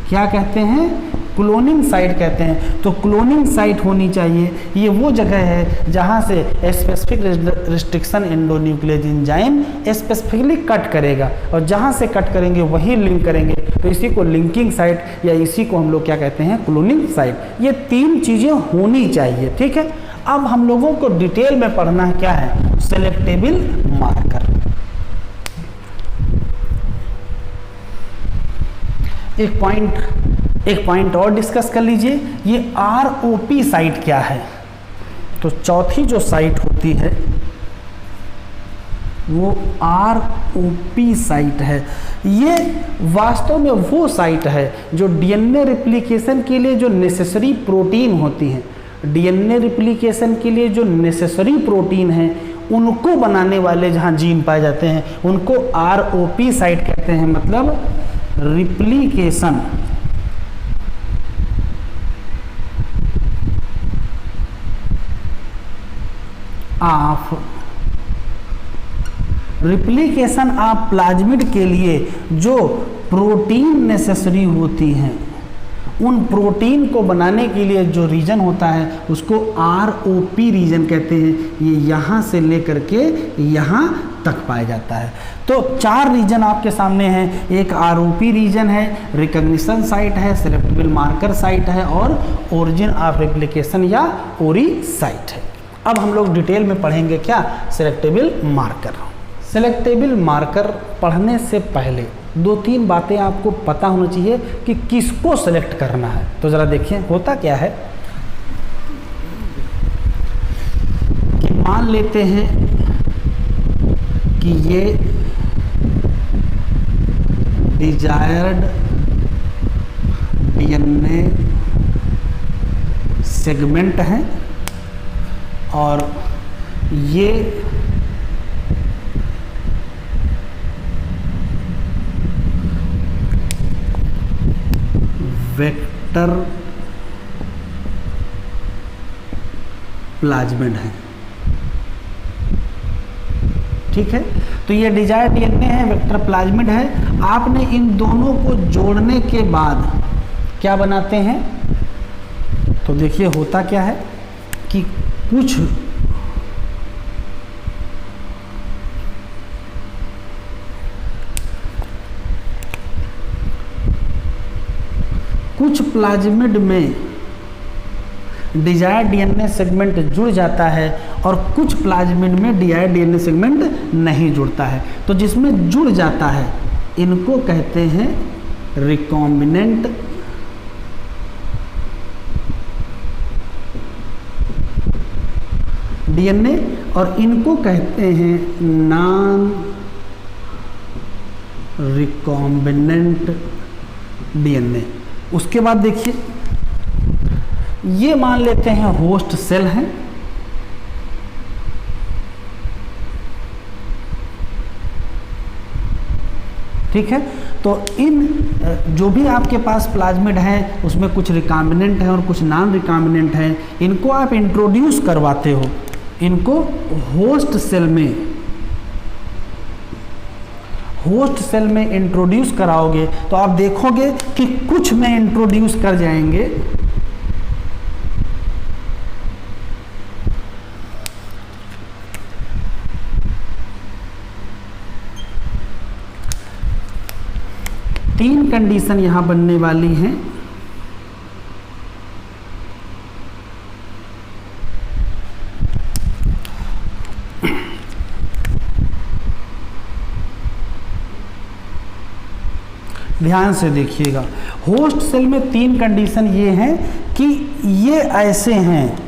क्या कहते हैं, क्लोनिंग साइट कहते हैं। तो क्लोनिंग साइट होनी चाहिए, ये वो जगह है जहाँ से specific restriction endonuclease enzyme specifically cut करेगा, और जहाँ से कट करेंगे वही लिंक करेंगे। तो इसी को लिंकिंग साइट या इसी को हम लोग क्या कहते हैं, क्लोनिंग साइट। ये तीन चीज़ें होनी चाहिए, ठीक है। अब हम लोगों को डिटेल में पढ़ना है क्या है, सेलेक्टेबल मार्कर। एक पॉइंट और डिस्कस कर लीजिए, ये ROP साइट क्या है। तो चौथी जो साइट होती है वो ROP साइट है। ये वास्तव में वो साइट है जो DNA रिप्लिकेशन के लिए जो नेसेसरी प्रोटीन होती हैं, DNA रिप्लिकेशन के लिए जो नेसेसरी प्रोटीन है उनको बनाने वाले जहाँ जीन पाए जाते हैं उनको ROP साइट कहते हैं, मतलब रिप्लिकेशन ऑफ प्लाज्मिड के लिए जो प्रोटीन नेसेसरी होती हैं, उन प्रोटीन को बनाने के लिए जो रीजन होता है उसको ROP रीजन कहते हैं। ये यहाँ से लेकर के यहाँ तक पाया जाता है। तो 4 रीजन आपके सामने हैं, एक ROP रीजन है, रिकॉग्निशन साइट है, सेलेक्टेबल मार्कर साइट है और ओरिजिन ऑफ रेप्लिकेशन या ओरी साइट है। अब हम लोग डिटेल में पढ़ेंगे क्या, सेलेक्टेबल मार्कर। सेलेक्टेबल मार्कर पढ़ने से पहले 2-3 बातें आपको पता होना चाहिए कि किसको सेलेक्ट करना है। तो ज़रा देखिए होता क्या है कि मान लेते हैं कि ये डिजायर्ड DNA सेगमेंट है और ये वेक्टर प्लाज्मिड है। ठीक है, तो ये डिजायर्ड DNA है, वेक्टर प्लाज्मिड है। आपने इन दोनों को जोड़ने के बाद क्या बनाते हैं, तो देखिए होता क्या है कि कुछ प्लाज्मिड में डिजायर्ड DNA सेगमेंट जुड़ जाता है और कुछ प्लाज्मिड में डिजायर्ड DNA सेगमेंट नहीं जुड़ता है। तो जिसमें जुड़ जाता है इनको कहते हैं रिकॉम्बिनेंट DNA और इनको कहते हैं नॉन रिकॉम्बिनेंट DNA। उसके बाद देखिए ये मान लेते हैं होस्ट सेल हैं, ठीक है। तो इन जो भी आपके पास प्लाज्मिड है उसमें कुछ रिकॉम्बिनेंट है और कुछ नॉन रिकॉम्बिनेंट है, इनको आप इंट्रोड्यूस करवाते हो, इनको होस्ट सेल में इंट्रोड्यूस कराओगे तो आप देखोगे कि कुछ में इंट्रोड्यूस कर जाएंगे तीन कंडीशन यहां बनने वाली हैं। ध्यान से देखिएगा, होस्ट सेल में 3 कंडीशन ये हैं कि ये ऐसे हैं,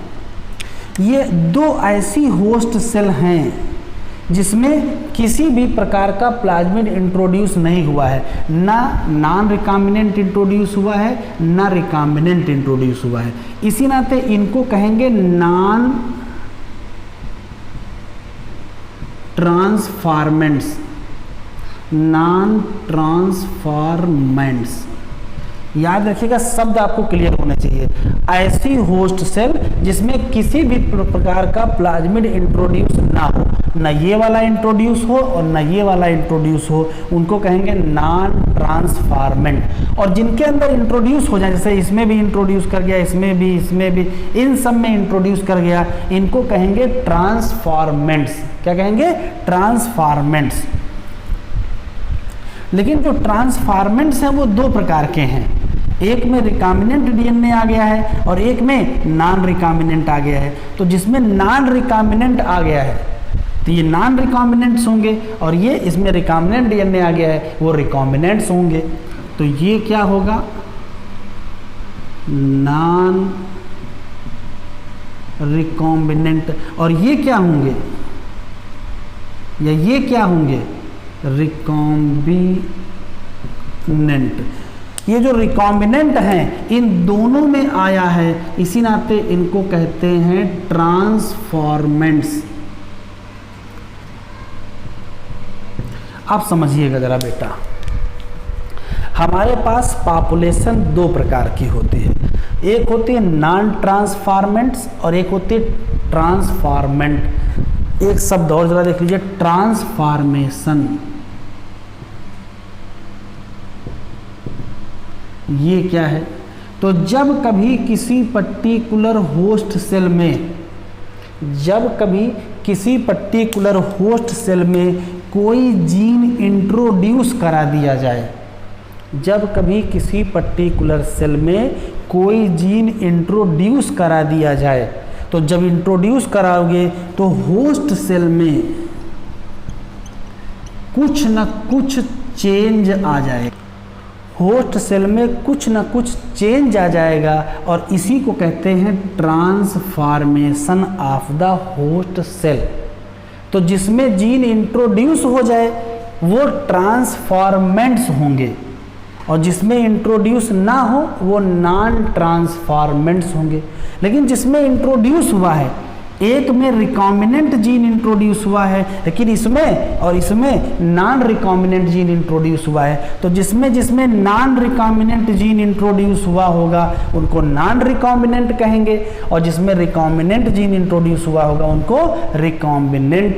ये 2 ऐसी होस्ट सेल हैं जिसमें किसी भी प्रकार का प्लाज्मिड इंट्रोड्यूस नहीं हुआ है, ना नॉन रिकॉम्बिनेंट इंट्रोड्यूस हुआ है ना रिकॉम्बिनेंट इंट्रोड्यूस हुआ है। इसी नाते इनको कहेंगे नॉन ट्रांसफॉर्मेंट्स, नॉन ट्रांसफॉर्मेंट्स। याद रखिएगा, शब्द आपको क्लियर होने चाहिए। ऐसी होस्ट सेल जिसमें किसी भी प्रकार का प्लाज्मिड इंट्रोड्यूस ना हो, ना ये वाला इंट्रोड्यूस हो और ना ये वाला इंट्रोड्यूस हो, उनको कहेंगे नॉन ट्रांसफॉर्मेंट। और जिनके अंदर इंट्रोड्यूस हो जाए, जैसे इसमें भी इंट्रोड्यूस कर गया, इसमें भी, इन सब में इंट्रोड्यूस कर गया, इनको कहेंगे ट्रांसफॉर्मेंट्स। क्या कहेंगे? ट्रांसफॉर्मेंट्स। लेकिन जो ट्रांसफॉर्मेंट्स हैं वो 2 प्रकार के हैं, एक में रिकॉम्बिनेंट DNA आ गया है और एक में नॉन रिकॉम्बिनेंट आ गया है। तो जिसमें नॉन रिकॉम्बिनेंट आ गया है तो ये नॉन रिकॉम्बिनेंट्स होंगे और ये इसमें रिकॉम्बिनेंट DNA आ गया है वो रिकॉम्बिनेंट्स होंगे। तो ये क्या होगा, नॉन रिकॉम्बिनेंट। और ये क्या होंगे, या ये क्या होंगे, रिकॉम्बिनेंट। ये जो रिकॉम्बिनेंट हैं इन दोनों में आया है, इसी नाते इनको कहते हैं ट्रांसफॉर्मेंट्स। आप समझिएगा जरा बेटा, हमारे पास पॉपुलेशन दो प्रकार की होती है, एक होती है नॉन ट्रांसफॉर्मेंट्स और एक होती है ट्रांसफॉर्मेंट। एक शब्द और जरा देख लीजिए, ट्रांसफॉर्मेशन। ये क्या है, तो जब कभी किसी पर्टिकुलर होस्ट सेल में, जब कभी किसी पर्टिकुलर होस्ट सेल में कोई जीन इंट्रोड्यूस करा दिया जाए, जब कभी किसी पर्टिकुलर सेल में कोई जीन इंट्रोड्यूस करा दिया जाए, तो जब इंट्रोड्यूस कराओगे तो होस्ट सेल में कुछ न कुछ चेंज आ जाएगा, होस्ट सेल में कुछ न कुछ चेंज आ जाएगा, और इसी को कहते हैं transformation of the host cell. तो जिसमें जीन इंट्रोड्यूस हो जाए वो ट्रांसफॉर्मेंट्स होंगे, और जिसमें इंट्रोड्यूस ना हो वो नॉन ट्रांसफॉर्मेंट्स होंगे। लेकिन जिसमें इंट्रोड्यूस हुआ है, एक में रिकॉम्बिनेंट जीन इंट्रोड्यूस हुआ है, लेकिन इसमें और इसमें नॉन रिकॉम्बिनेंट जीन इंट्रोड्यूस हुआ है, तो जिसमें जिसमें नॉन रिकॉम्बिनेंट जीन इंट्रोड्यूस हुआ होगा उनको नॉन रिकॉम्बिनेंट कहेंगे, और जिसमें रिकॉम्बिनेंट जीन इंट्रोड्यूस हुआ होगा उनको रिकॉम्बिनेंट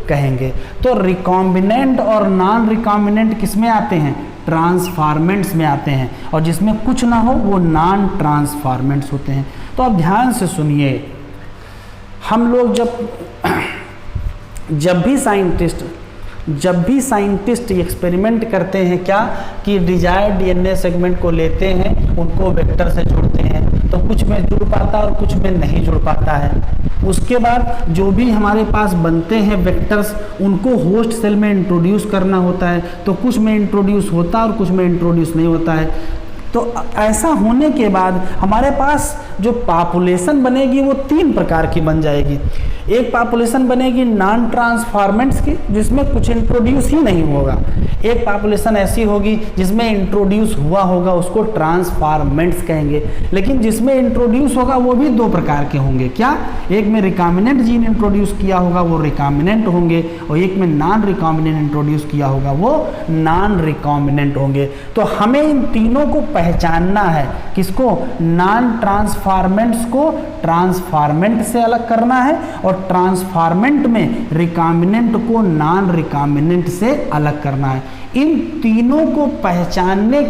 कहेंगे। तो रिकॉम्बिनेंट और नॉन रिकॉम्बिनेंट किस में आते हैं, ट्रांसफॉर्मेंट्स में आते हैं, और जिसमें कुछ ना हो वो नॉन ट्रांसफॉर्मेंट्स होते हैं। तो अब ध्यान से सुनिए, हम लोग जब भी साइंटिस्ट एक्सपेरिमेंट करते हैं क्या, कि डिजायर्ड डीएनए सेगमेंट को लेते हैं, उनको वेक्टर से जोड़ते हैं, तो कुछ में जुड़ पाता है और कुछ में नहीं जुड़ पाता है। उसके बाद जो भी हमारे पास बनते हैं वेक्टर्स, उनको होस्ट सेल में इंट्रोड्यूस करना होता है, तो कुछ में इंट्रोड्यूस होता है और कुछ में इंट्रोड्यूस नहीं होता है। तो ऐसा होने के बाद हमारे पास जो पॉपुलेशन बनेगी वो तीन प्रकार की बन जाएगी। एक पॉपुलेशन बनेगी नॉन ट्रांसफॉर्मेंट्स की, जिसमें कुछ इंट्रोड्यूस ही नहीं होगा। एक पॉपुलेशन ऐसी होगी जिसमें इंट्रोड्यूस हुआ होगा, उसको ट्रांसफॉर्मेंट्स कहेंगे। लेकिन जिसमें इंट्रोड्यूस होगा वो भी दो प्रकार के होंगे, क्या, एक में रिकॉम्बिनेंट जीन इंट्रोड्यूस किया होगा वो रिकॉम्बिनेंट होंगे, और एक में नॉन रिकॉम्बिनेंट इंट्रोड्यूस किया होगा वो नॉन रिकॉम्बिनेंट होंगे। तो हमें इन तीनों को पहचानना है, किसको, नॉन ट्रांसफॉर्मेंट्स को ट्रांसफॉर्मेंट से अलग करना है, और ट्रांसफॉर्मेंट में रिकॉम्बिनेंट को नॉन रिकॉम्बिनेंट से अलग करना है। इन तीनों को पहचानने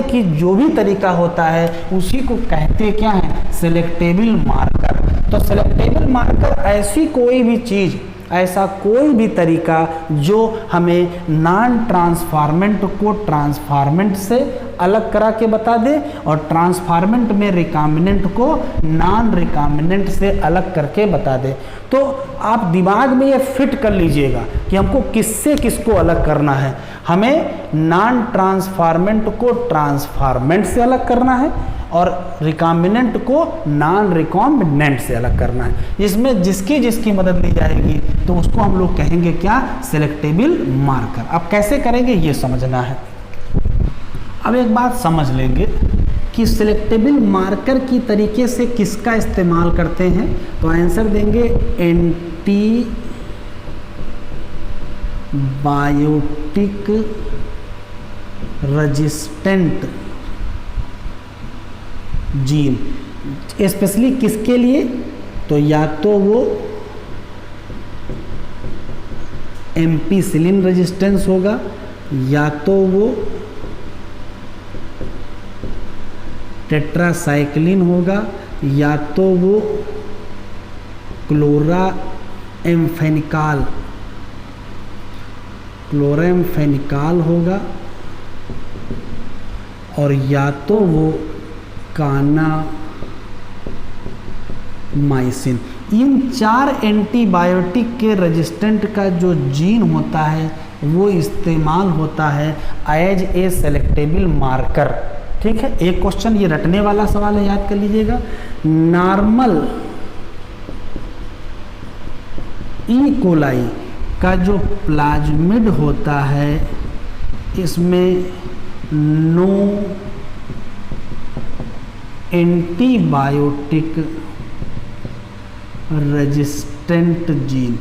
की जो भी तरीका होता है उसी को कहते क्या है, सिलेक्टेबल मार्कर। तो सिलेक्टेबल मार्कर ऐसी कोई भी चीज़, ऐसा कोई भी तरीका जो हमें नॉन ट्रांसफॉर्मेंट को ट्रांसफॉर्मेंट से अलग करा के बता दे, और ट्रांसफॉर्मेंट में रिकॉम्बिनेंट को नॉन रिकॉम्बिनेंट से अलग करके बता दे। तो आप दिमाग में ये फिट कर लीजिएगा कि हमको किससे किसको अलग करना है। हमें नॉन ट्रांसफॉर्मेंट को ट्रांसफॉर्मेंट से अलग करना है, और रिकॉम्बिनेंट को नॉन रिकॉम्बिनेंट से अलग करना है। इसमें जिसकी मदद ली जाएगी तो उसको हम लोग कहेंगे क्या, सिलेक्टेबल मार्कर। अब कैसे करेंगे ये समझना है। अब एक बात समझ लेंगे कि सिलेक्टेबल मार्कर की तरीके से किसका इस्तेमाल करते हैं, तो आंसर देंगे एंटीबायोटिक रेजिस्टेंट जीन। स्पेशली किसके लिए, तो या तो वो एम्पिसिलिन रेजिस्टेंस होगा, या तो वो टेट्रासाइक्लिन होगा, या तो वो क्लोराम्फेनिकाल होगा, और या तो वो कानामाइसिन। इन चार एंटीबायोटिक के रेजिस्टेंट का जो जीन होता है वो इस्तेमाल होता है एज ए सेलेक्टेबल मार्कर। ठीक है, एक क्वेश्चन ये रटने वाला सवाल है, याद कर लीजिएगा। नॉर्मल ई कोलाई का जो प्लाज्मिड होता है इसमें नो एंटीबायोटिक रेजिस्टेंट जीन।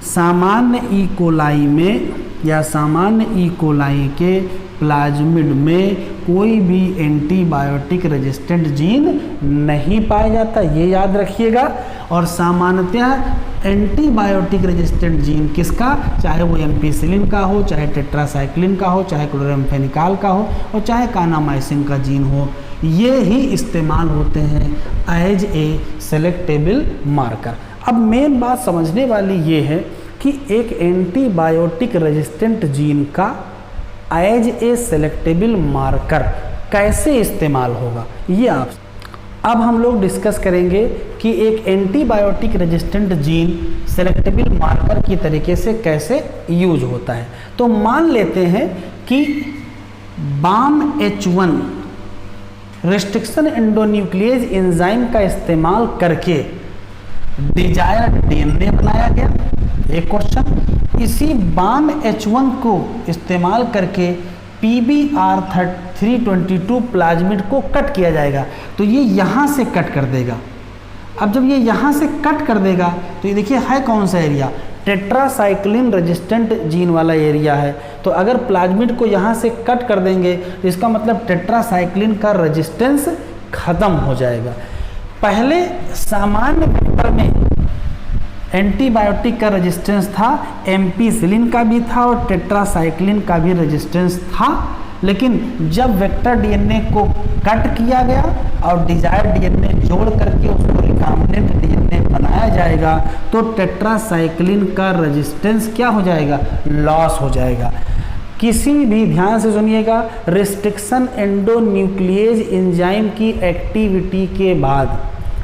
सामान्य ई कोलाई में या सामान्य ई कोलाई के प्लाज्मिड में कोई भी एंटीबायोटिक रेजिस्टेंट जीन नहीं पाया जाता, ये याद रखिएगा। और सामान्यतः एंटीबायोटिक रेजिस्टेंट जीन किसका, चाहे वो एम्पिसिलिन का हो, चाहे टेट्रासाइक्लिन का हो, चाहे क्लोराम्फेनिकाल का हो और चाहे कानामाइसिन का जीन हो, ये ही इस्तेमाल होते हैं एज ए सेलेक्टेबल मार्कर। अब मेन बात समझने वाली ये है कि एक एंटीबायोटिक रेजिस्टेंट जीन का एज ए सेलेक्टेबल मार्कर कैसे इस्तेमाल होगा, ये आप अब हम लोग डिस्कस करेंगे कि एक antibiotic resistant gene selectable marker की तरीके से कैसे यूज होता है। तो मान लेते हैं कि BAM-H1 रेस्ट्रिक्शन एंडोन्यूक्लिएज एंजाइम का इस्तेमाल करके डिजायर्ड डीएनए बनाया गया, एक क्वेश्चन। इसी BAM-H1 को इस्तेमाल करके PBr322 प्लाज्मिड को कट किया जाएगा, तो ये यहाँ से कट कर देगा। अब जब ये यहाँ से कट कर देगा तो ये देखिए है कौन सा एरिया, टेट्रासाइक्लिन रेजिस्टेंट जीन वाला एरिया है। तो अगर प्लाज्मिड को यहाँ से कट कर देंगे तो इसका मतलब टेट्रासाइक्लिन का रेजिस्टेंस खत्म हो जाएगा। पहले सामान्य वेक्टर में एंटीबायोटिक का रेजिस्टेंस था, एम्पिसिलिन का भी था और टेट्रासाइक्लिन का भी रेजिस्टेंस था, लेकिन जब वेक्टर डीएनए को कट किया गया और डिजायर्ड डीएनए जोड़ करके उसको रिकॉम्बिनेंट डीएनए बनाया जाएगा तो टेट्रासाइक्लिन का रेजिस्टेंस क्या हो जाएगा, लॉस हो जाएगा। किसी भी, ध्यान से सुनिएगा, रिस्ट्रिक्शन एंडोन्यूक्लिएज एंजाइम की एक्टिविटी के बाद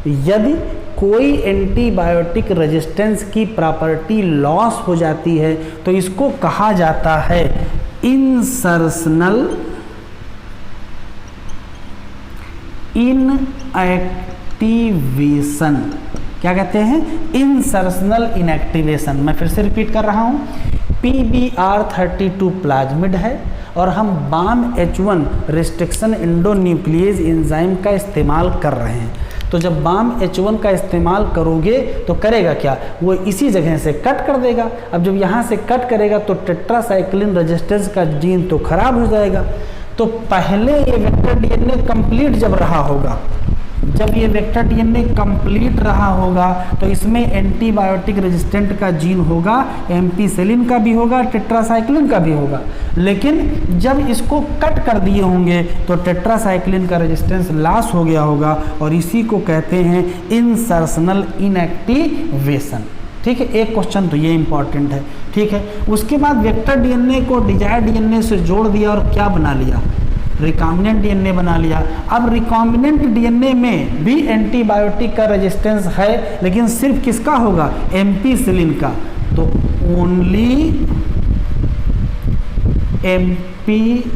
यदि कोई एंटीबायोटिक रेजिस्टेंस की प्रॉपर्टी लॉस हो जाती है तो इसको कहा जाता है इंसर्शनल इनएक्टिवेशन। क्या कहते हैं, इंसर्शनल इनएक्टिवेशन। मैं फिर से रिपीट कर रहा हूं, PBr32 प्लाज्मिड है और हम BAM-H1 रिस्ट्रिक्शन एंडोन्यूक्लिएज एंजाइम का इस्तेमाल कर रहे हैं। तो जब BAM-H1 का इस्तेमाल करोगे तो करेगा क्या, वो इसी जगह से कट कर देगा। अब जब यहाँ से कट करेगा तो टेट्रासाइक्लिन रेजिस्टेंस का जीन तो खराब हो जाएगा। तो पहले ये वेक्टर डीएनए कंप्लीट जब रहा होगा, जब ये वेक्टर डीएनए कंप्लीट रहा होगा तो इसमें एंटीबायोटिक रेजिस्टेंट का जीन होगा, एम्पिसिलिन का भी होगा, टेट्रासाइक्लिन का भी होगा। लेकिन जब इसको कट कर दिए होंगे तो टेट्रासाइक्लिन का रेजिस्टेंस लॉस हो गया होगा और इसी को कहते हैं इंसर्शनल इनएक्टिवेशन। ठीक है, एक क्वेश्चन तो ये इंपॉर्टेंट है। ठीक है, उसके बाद वेक्टर डीएनए को डिजायर्ड डीएनए से जोड़ दिया और क्या बना लिया, रिकॉम्बिनेंट डीएनए बना लिया। अब रिकॉम्बिनेंट डीएनए में भी एंटीबायोटिक का रेजिस्टेंस है, लेकिन सिर्फ किसका होगा, एम्पिसिलिन का। तो only ampicillin,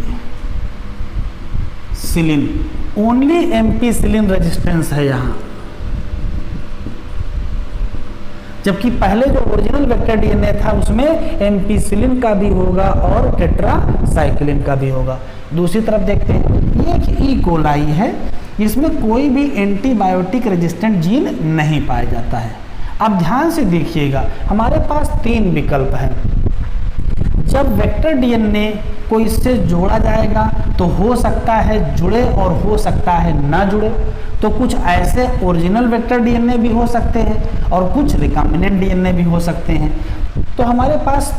only ampicillin resistance है यहाँ, जबकि पहले जो ओरिजिनल वेक्टर डीएनए था उसमें एम्पिसिलिन का भी होगा और टेट्रासाइक्लिन का भी होगा। दूसरी तरफ देखते हैं, ये एक ई कोलाई है, इसमें कोई भी एंटीबायोटिक रेजिस्टेंट जीन नहीं पाया जाता है। अब ध्यान से देखिएगा, हमारे पास तीन विकल्प हैं। जब वेक्टर डीएनए को इससे जोड़ा जाएगा तो हो सकता है जुड़े और हो सकता है ना जुड़े। तो कुछ ऐसे ओरिजिनल वेक्टर डीएनए भी हो सकते हैं और कुछ रिकॉम्बिनेंट डीएनए भी हो सकते हैं। तो हमारे पास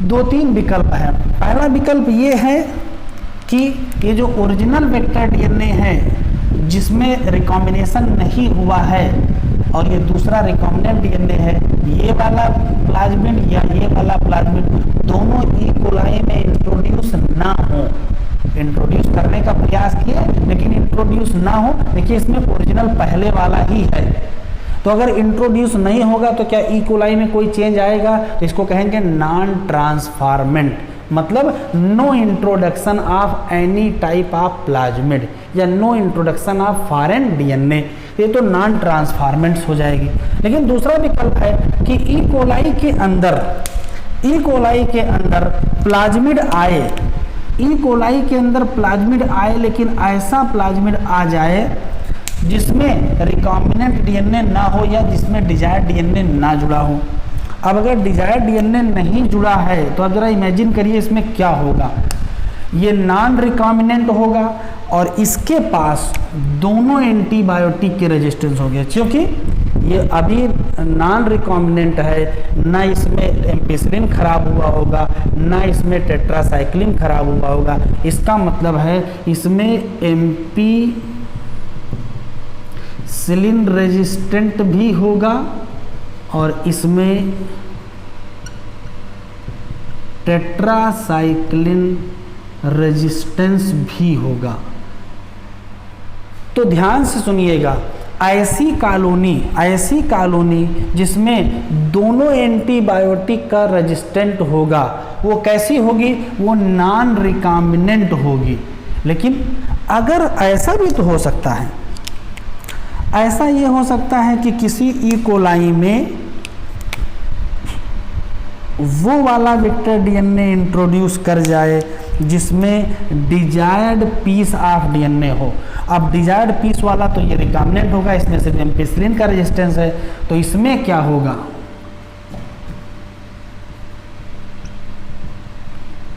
दो तीन विकल्प हैं। पहला विकल्प ये है कि ये जो ओरिजिनल वेक्टर डीएनए है जिसमें रिकॉम्बिनेशन नहीं हुआ है और ये दूसरा रिकॉम्बिनेंट डीएनए है, ये वाला प्लाज्मिड या ये वाला प्लाज्मिड दोनों ई कोलाई में इंट्रोड्यूस ना हो। इंट्रोड्यूस करने का प्रयास किए लेकिन इंट्रोड्यूस ना हो। देखिए इसमें ओरिजिनल पहले वाला ही है, तो अगर इंट्रोड्यूस नहीं होगा तो क्या ई कोलाई में कोई चेंज आएगा, तो इसको कहेंगे नॉन ट्रांसफॉर्मेंट। मतलब no introduction of any type of plasmid या no introduction of foreign DNA, ये तो नॉन ट्रांसफॉर्मेंट्स हो जाएगी। लेकिन दूसरा विकल्प है कि ई कोलाई के अंदर प्लाज्मिड आए, ई कोलाई के अंदर प्लाज्मिड आए, लेकिन ऐसा प्लाज्मिड आ जाए जिसमें रिकॉम्बिनेंट डीएनए ना हो या जिसमें डिजायर्ड डीएनए ना जुड़ा हो। अब अगर डिजायर्ड डीएनए नहीं जुड़ा है तो आप जरा इमेजिन करिए इसमें क्या होगा। ये नॉन रिकॉम्बिनेंट होगा और इसके पास दोनों एंटीबायोटिक के रेजिस्टेंस हो गए, क्योंकि ये अभी नॉन रिकॉम्बिनेंट है, ना इसमें एम्पिसिलिन खराब हुआ होगा, ना इसमें टेट्रासाइक्लिन खराब हुआ होगा। इसका मतलब है इसमें एम्पिसिलिन रेजिस्टेंट भी होगा और इसमें टेट्रासाइक्लिन रेजिस्टेंस भी होगा। तो ध्यान से सुनिएगा, ऐसी कॉलोनी जिसमें दोनों एंटीबायोटिक का रेजिस्टेंट होगा, वो कैसी होगी? वो नॉन रिकॉम्बिनेंट होगी। लेकिन अगर ऐसा भी तो हो सकता है, ऐसा ये हो सकता है कि किसी ई कोलाई में वो वाला वेक्टर डीएनए इंट्रोड्यूस कर जाए जिसमें डिजायर्ड पीस ऑफ डीएनए हो। अब डिजायर्ड पीस वाला तो ये रिकॉम्बिनेंट होगा, इसमें सिर्फ एम्पिसिलिन का रेजिस्टेंस है, तो इसमें क्या होगा?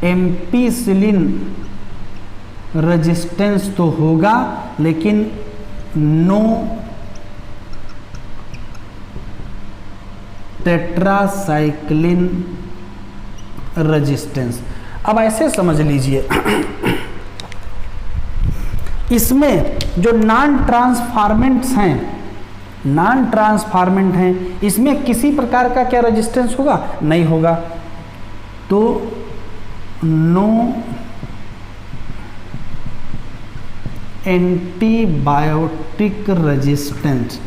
एम्पिसिलिन रेजिस्टेंस तो होगा लेकिन नो टेट्रासाइक्लिन रेजिस्टेंस। अब ऐसे समझ लीजिए, इसमें जो नॉन ट्रांसफॉर्मेंट हैं, इसमें किसी प्रकार का क्या रेजिस्टेंस होगा? नहीं होगा। तो नो एंटीबायोटिक रेजिस्टेंस।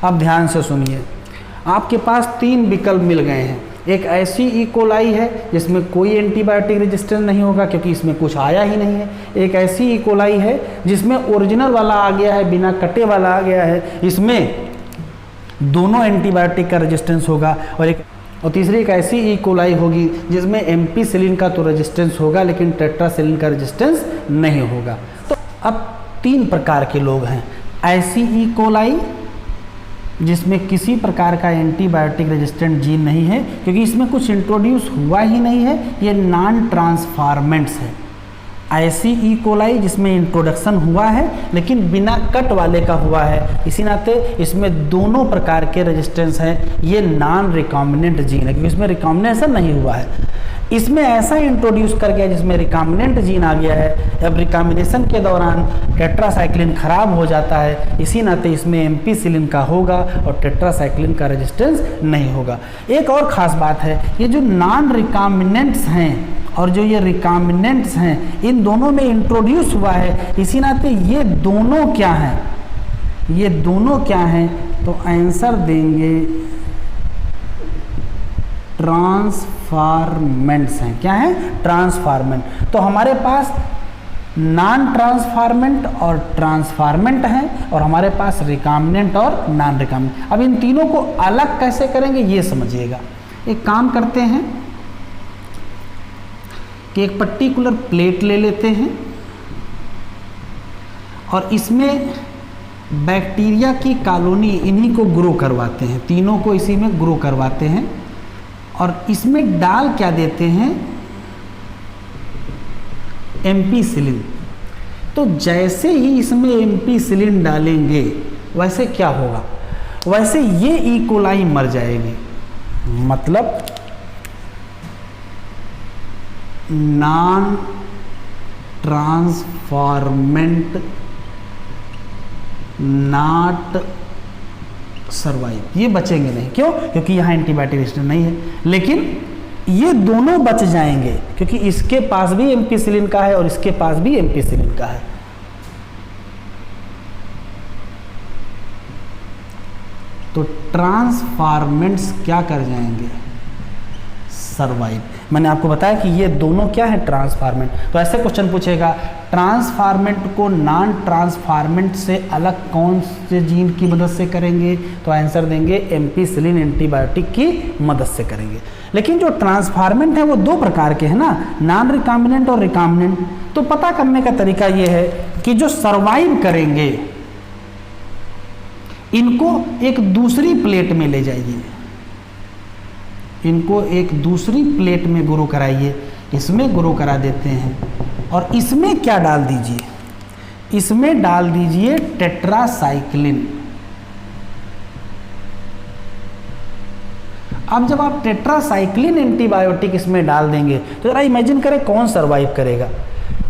अब ध्यान से सुनिए, आपके पास 3 विकल्प मिल गए हैं। एक ऐसी ई कोलाई है जिसमें कोई एंटीबायोटिक रेजिस्टेंस नहीं होगा क्योंकि इसमें कुछ आया ही नहीं है। एक ऐसी ई कोलाई है जिसमें ओरिजिनल वाला आ गया है, बिना कटे वाला आ गया है, इसमें दोनों एंटीबायोटिक का रेजिस्टेंस होगा। और तीसरी एक ऐसी ई कोलाई होगी जिसमें एम्पिसिलिन का तो रेजिस्टेंस होगा लेकिन टेट्रासिलिन का रेजिस्टेंस नहीं होगा। तो अब 3 प्रकार के लोग हैं। ऐसी ई कोलाई जिसमें किसी प्रकार का एंटीबायोटिक रेजिस्टेंट जीन नहीं है क्योंकि इसमें कुछ इंट्रोड्यूस हुआ ही नहीं है, ये नॉन ट्रांसफॉर्मेंट्स है। ऐसी ई कोलाई जिसमें इंट्रोडक्शन हुआ है लेकिन बिना कट वाले का हुआ है, इसी नाते इसमें दोनों प्रकार के रेजिस्टेंस हैं, ये नॉन रिकॉम्बिनेंट जीन है क्योंकि इसमें रिकॉम्बिनेशन नहीं हुआ है। इसमें ऐसा इंट्रोड्यूस कर गया जिसमें रिकॉम्बिनेंट जीन आ गया है, अब रिकॉम्बिनेशन के दौरान टेट्रासाइक्लिन खराब हो जाता है, इसी नाते इसमें एम्पिसिलिन का होगा और टेट्रासाइक्लिन का रेजिस्टेंस नहीं होगा। एक और ख़ास बात है, ये जो नॉन रिकॉम्बिनेंट्स हैं और जो ये रिकॉम्बिनेंट्स हैं, इन दोनों में इंट्रोड्यूस हुआ है, इसी नाते ये दोनों क्या हैं? ये दोनों क्या हैं? तो आंसर देंगे ट्रांसफॉर्मेंट्स हैं। क्या है? ट्रांसफॉर्मेंट। तो हमारे पास नॉन ट्रांसफॉर्मेंट और ट्रांसफॉर्मेंट हैं और हमारे पास रिकॉम्बिनेंट और नॉन रिकॉम्बिनेंट। अब इन तीनों को अलग कैसे करेंगे ये समझिएगा। एक काम करते हैं कि एक पर्टिकुलर प्लेट ले लेते हैं और इसमें बैक्टीरिया की कॉलोनी इन्हीं को ग्रो करवाते हैं, तीनों को इसी में ग्रो करवाते हैं और इसमें डाल क्या देते हैं? एम्पिसिलिन। तो जैसे ही इसमें एम्पिसिलिन डालेंगे वैसे क्या होगा? वैसे ये ई कोलाई मर जाएगी, मतलब नॉन ट्रांसफॉर्मेंट नॉट सर्वाइव, ये बचेंगे नहीं। क्यों? क्योंकि यहाँ एंटीबायोटिक रेजिस्टेंस नहीं है। लेकिन ये दोनों बच जाएंगे क्योंकि इसके पास भी एम्पिसिलिन का है और इसके पास भी एम्पिसिलिन का है। तो ट्रांसफॉर्मेंट्स क्या कर जाएंगे? सर्वाइव। मैंने आपको बताया कि ये दोनों क्या है, ट्रांसफार्मेंट। तो ऐसे क्वेश्चन पूछेगा, ट्रांसफार्मेंट को नॉन ट्रांसफार्मेंट से अलग कौन से जीन की मदद से करेंगे, तो आंसर देंगे एम्पिसिलिन एंटीबायोटिक की मदद से करेंगे। लेकिन जो ट्रांसफार्मेंट है वो दो प्रकार के हैं ना, नॉन रिकॉम्बिनेंट और रिकॉम्बिनेंट। तो पता करने का तरीका ये है कि जो सर्वाइव करेंगे इनको एक दूसरी प्लेट में ले जाइए, इनको एक दूसरी प्लेट में ग्रो कराइए, इसमें ग्रो करा देते हैं और इसमें क्या डाल दीजिए, इसमें डाल दीजिए टेट्रासाइक्लिन। अब जब आप टेट्रासाइक्लिन एंटीबायोटिक इसमें डाल देंगे तो जरा इमेजिन करें कौन सर्वाइव करेगा।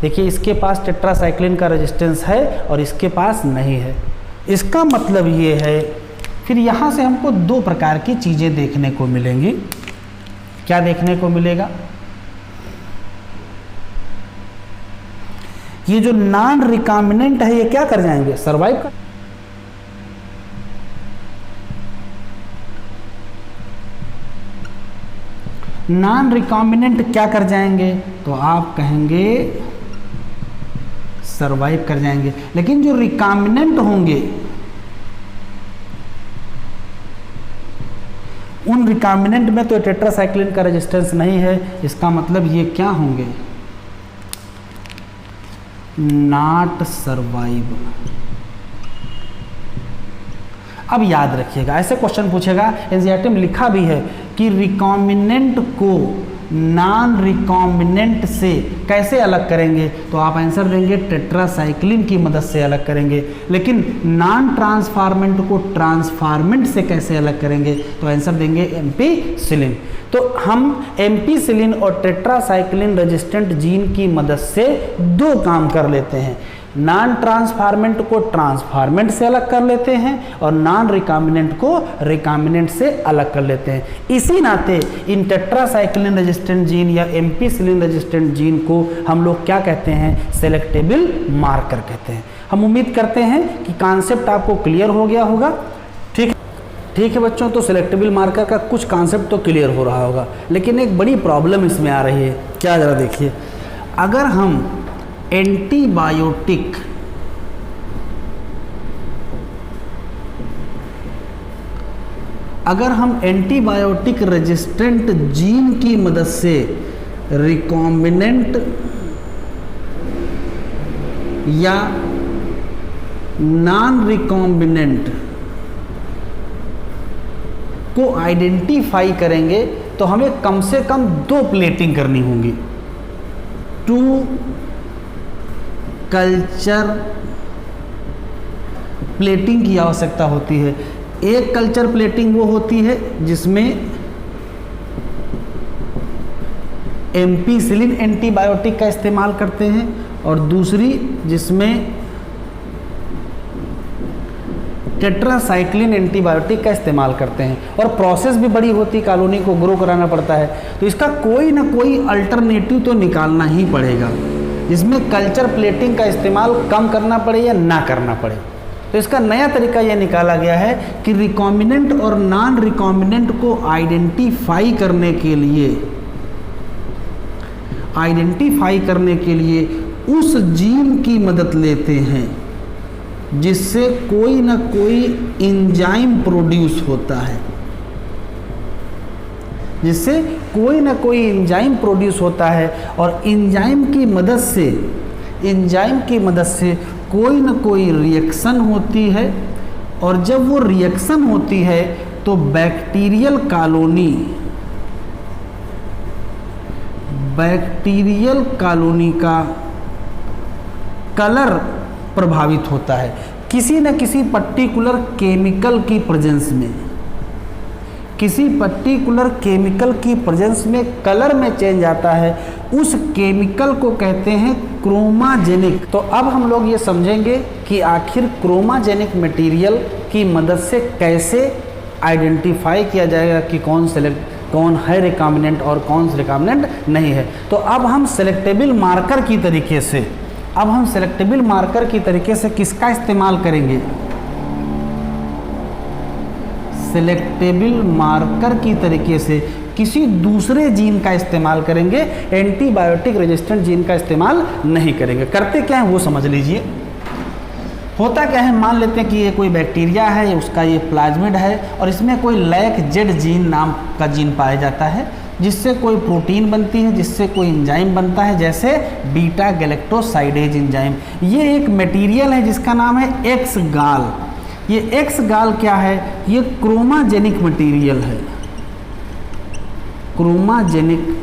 देखिए इसके पास टेट्रासाइक्लिन का रेजिस्टेंस है और इसके पास नहीं है। इसका मतलब ये है, फिर यहाँ से हमको दो प्रकार की चीज़ें देखने को मिलेंगी। क्या देखने को मिलेगा, ये जो नॉन रिकॉम्बिनेंट है ये क्या कर जाएंगे, सर्वाइव कर। नॉन रिकॉम्बिनेंट क्या कर जाएंगे, तो आप कहेंगे सर्वाइव कर जाएंगे। लेकिन जो रिकॉम्बिनेंट होंगे उन रिकॉम्बिनेंट में तो टेट्रासाइक्लिन का रेजिस्टेंस नहीं है, इसका मतलब ये क्या होंगे, नॉट सर्वाइव। अब याद रखिएगा, ऐसे क्वेश्चन पूछेगा, एनसीईआरटी में लिखा भी है कि रिकॉम्बिनेंट को नॉन रिकॉम्बिनेंट से कैसे अलग करेंगे, तो आप आंसर देंगे टेट्रासाइक्लिन की मदद से अलग करेंगे। लेकिन नॉन ट्रांसफार्मेंट को ट्रांसफार्मेंट से कैसे अलग करेंगे, तो आंसर देंगे एम्पिसिलिन। तो हम एम्पिसिलिन और टेट्रासाइक्लिन रेजिस्टेंट जीन की मदद से दो काम कर लेते हैं, नॉन ट्रांसफार्मेंट को ट्रांसफार्मेंट से अलग कर लेते हैं और नॉन रिकॉम्बिनेंट को रिकॉम्बिनेंट से अलग कर लेते हैं। इसी नाते इन टेट्रासाइक्लिन रेजिस्टेंट जीन या एम्पिसिलिन रेजिस्टेंट जीन को हम लोग क्या कहते हैं, सेलेक्टेबल मार्कर कहते हैं। हम उम्मीद करते हैं कि कॉन्सेप्ट आपको क्लियर हो गया होगा। ठीक है बच्चों, तो सेलेक्टेबल मार्कर का कुछ कॉन्सेप्ट तो क्लियर हो रहा होगा, लेकिन एक बड़ी प्रॉब्लम इसमें आ रही है। क्या, जरा देखिए, अगर हम एंटीबायोटिक रेजिस्टेंट जीन की मदद से रिकॉम्बिनेंट या नॉन रिकॉम्बिनेंट को आइडेंटिफाई करेंगे तो हमें कम से कम दो प्लेटिंग करनी होंगी, 2 कल्चर प्लेटिंग की आवश्यकता होती है। एक कल्चर प्लेटिंग वो होती है जिसमें एम्पिसिलिन एंटीबायोटिक का इस्तेमाल करते हैं और दूसरी जिसमें टेट्रासाइक्लिन एंटीबायोटिक का इस्तेमाल करते हैं। और प्रोसेस भी बड़ी होती, कॉलोनी को ग्रो कराना पड़ता है, तो इसका कोई ना कोई अल्टरनेटिव तो निकालना ही पड़ेगा जिसमें कल्चर प्लेटिंग का इस्तेमाल कम करना पड़े या ना करना पड़े। तो इसका नया तरीका यह निकाला गया है कि रिकॉम्बिनेंट और नॉन रिकॉम्बिनेंट को आइडेंटिफाई करने के लिए उस जीन की मदद लेते हैं जिससे कोई ना कोई एंजाइम प्रोड्यूस होता है, जिससे कोई ना कोई एंजाइम प्रोड्यूस होता है और एंजाइम की मदद से कोई ना कोई रिएक्शन होती है और जब वो रिएक्शन होती है तो बैक्टीरियल कॉलोनी का कलर प्रभावित होता है किसी न किसी पर्टिकुलर केमिकल की प्रेजेंस में। किसी पर्टिकुलर केमिकल की प्रेजेंस में कलर में चेंज आता है, उस केमिकल को कहते हैं क्रोमाजेनिक। तो अब हम लोग ये समझेंगे कि आखिर क्रोमाजेनिक मटेरियल की मदद से कैसे आइडेंटिफाई किया जाएगा कि कौन है रिकॉम्बिनेंट और कौन रिकॉम्बिनेंट नहीं है। तो अब हम सेलेक्टेबल मार्कर की तरीके से किसका इस्तेमाल करेंगे, सेलेक्टेबल मार्कर की तरीके से किसी दूसरे जीन का इस्तेमाल करेंगे, एंटीबायोटिक रेजिस्टेंट जीन का इस्तेमाल नहीं करेंगे। करते क्या है वो समझ लीजिए। होता क्या है, मान लेते हैं कि ये कोई बैक्टीरिया है, उसका ये प्लाज्मिड है और इसमें कोई LAC-Z जीन नाम का जीन पाया जाता है, जिससे कोई प्रोटीन बनती है, जिससे कोई एंजाइम बनता है, जैसे बीटा गैलेक्टोसाइडेज एंजाइम। ये एक मटेरियल है जिसका नाम है एक्स गाल। ये एक्स गाल क्या है, ये क्रोमाजेनिक मटेरियल है, क्रोमाजेनिक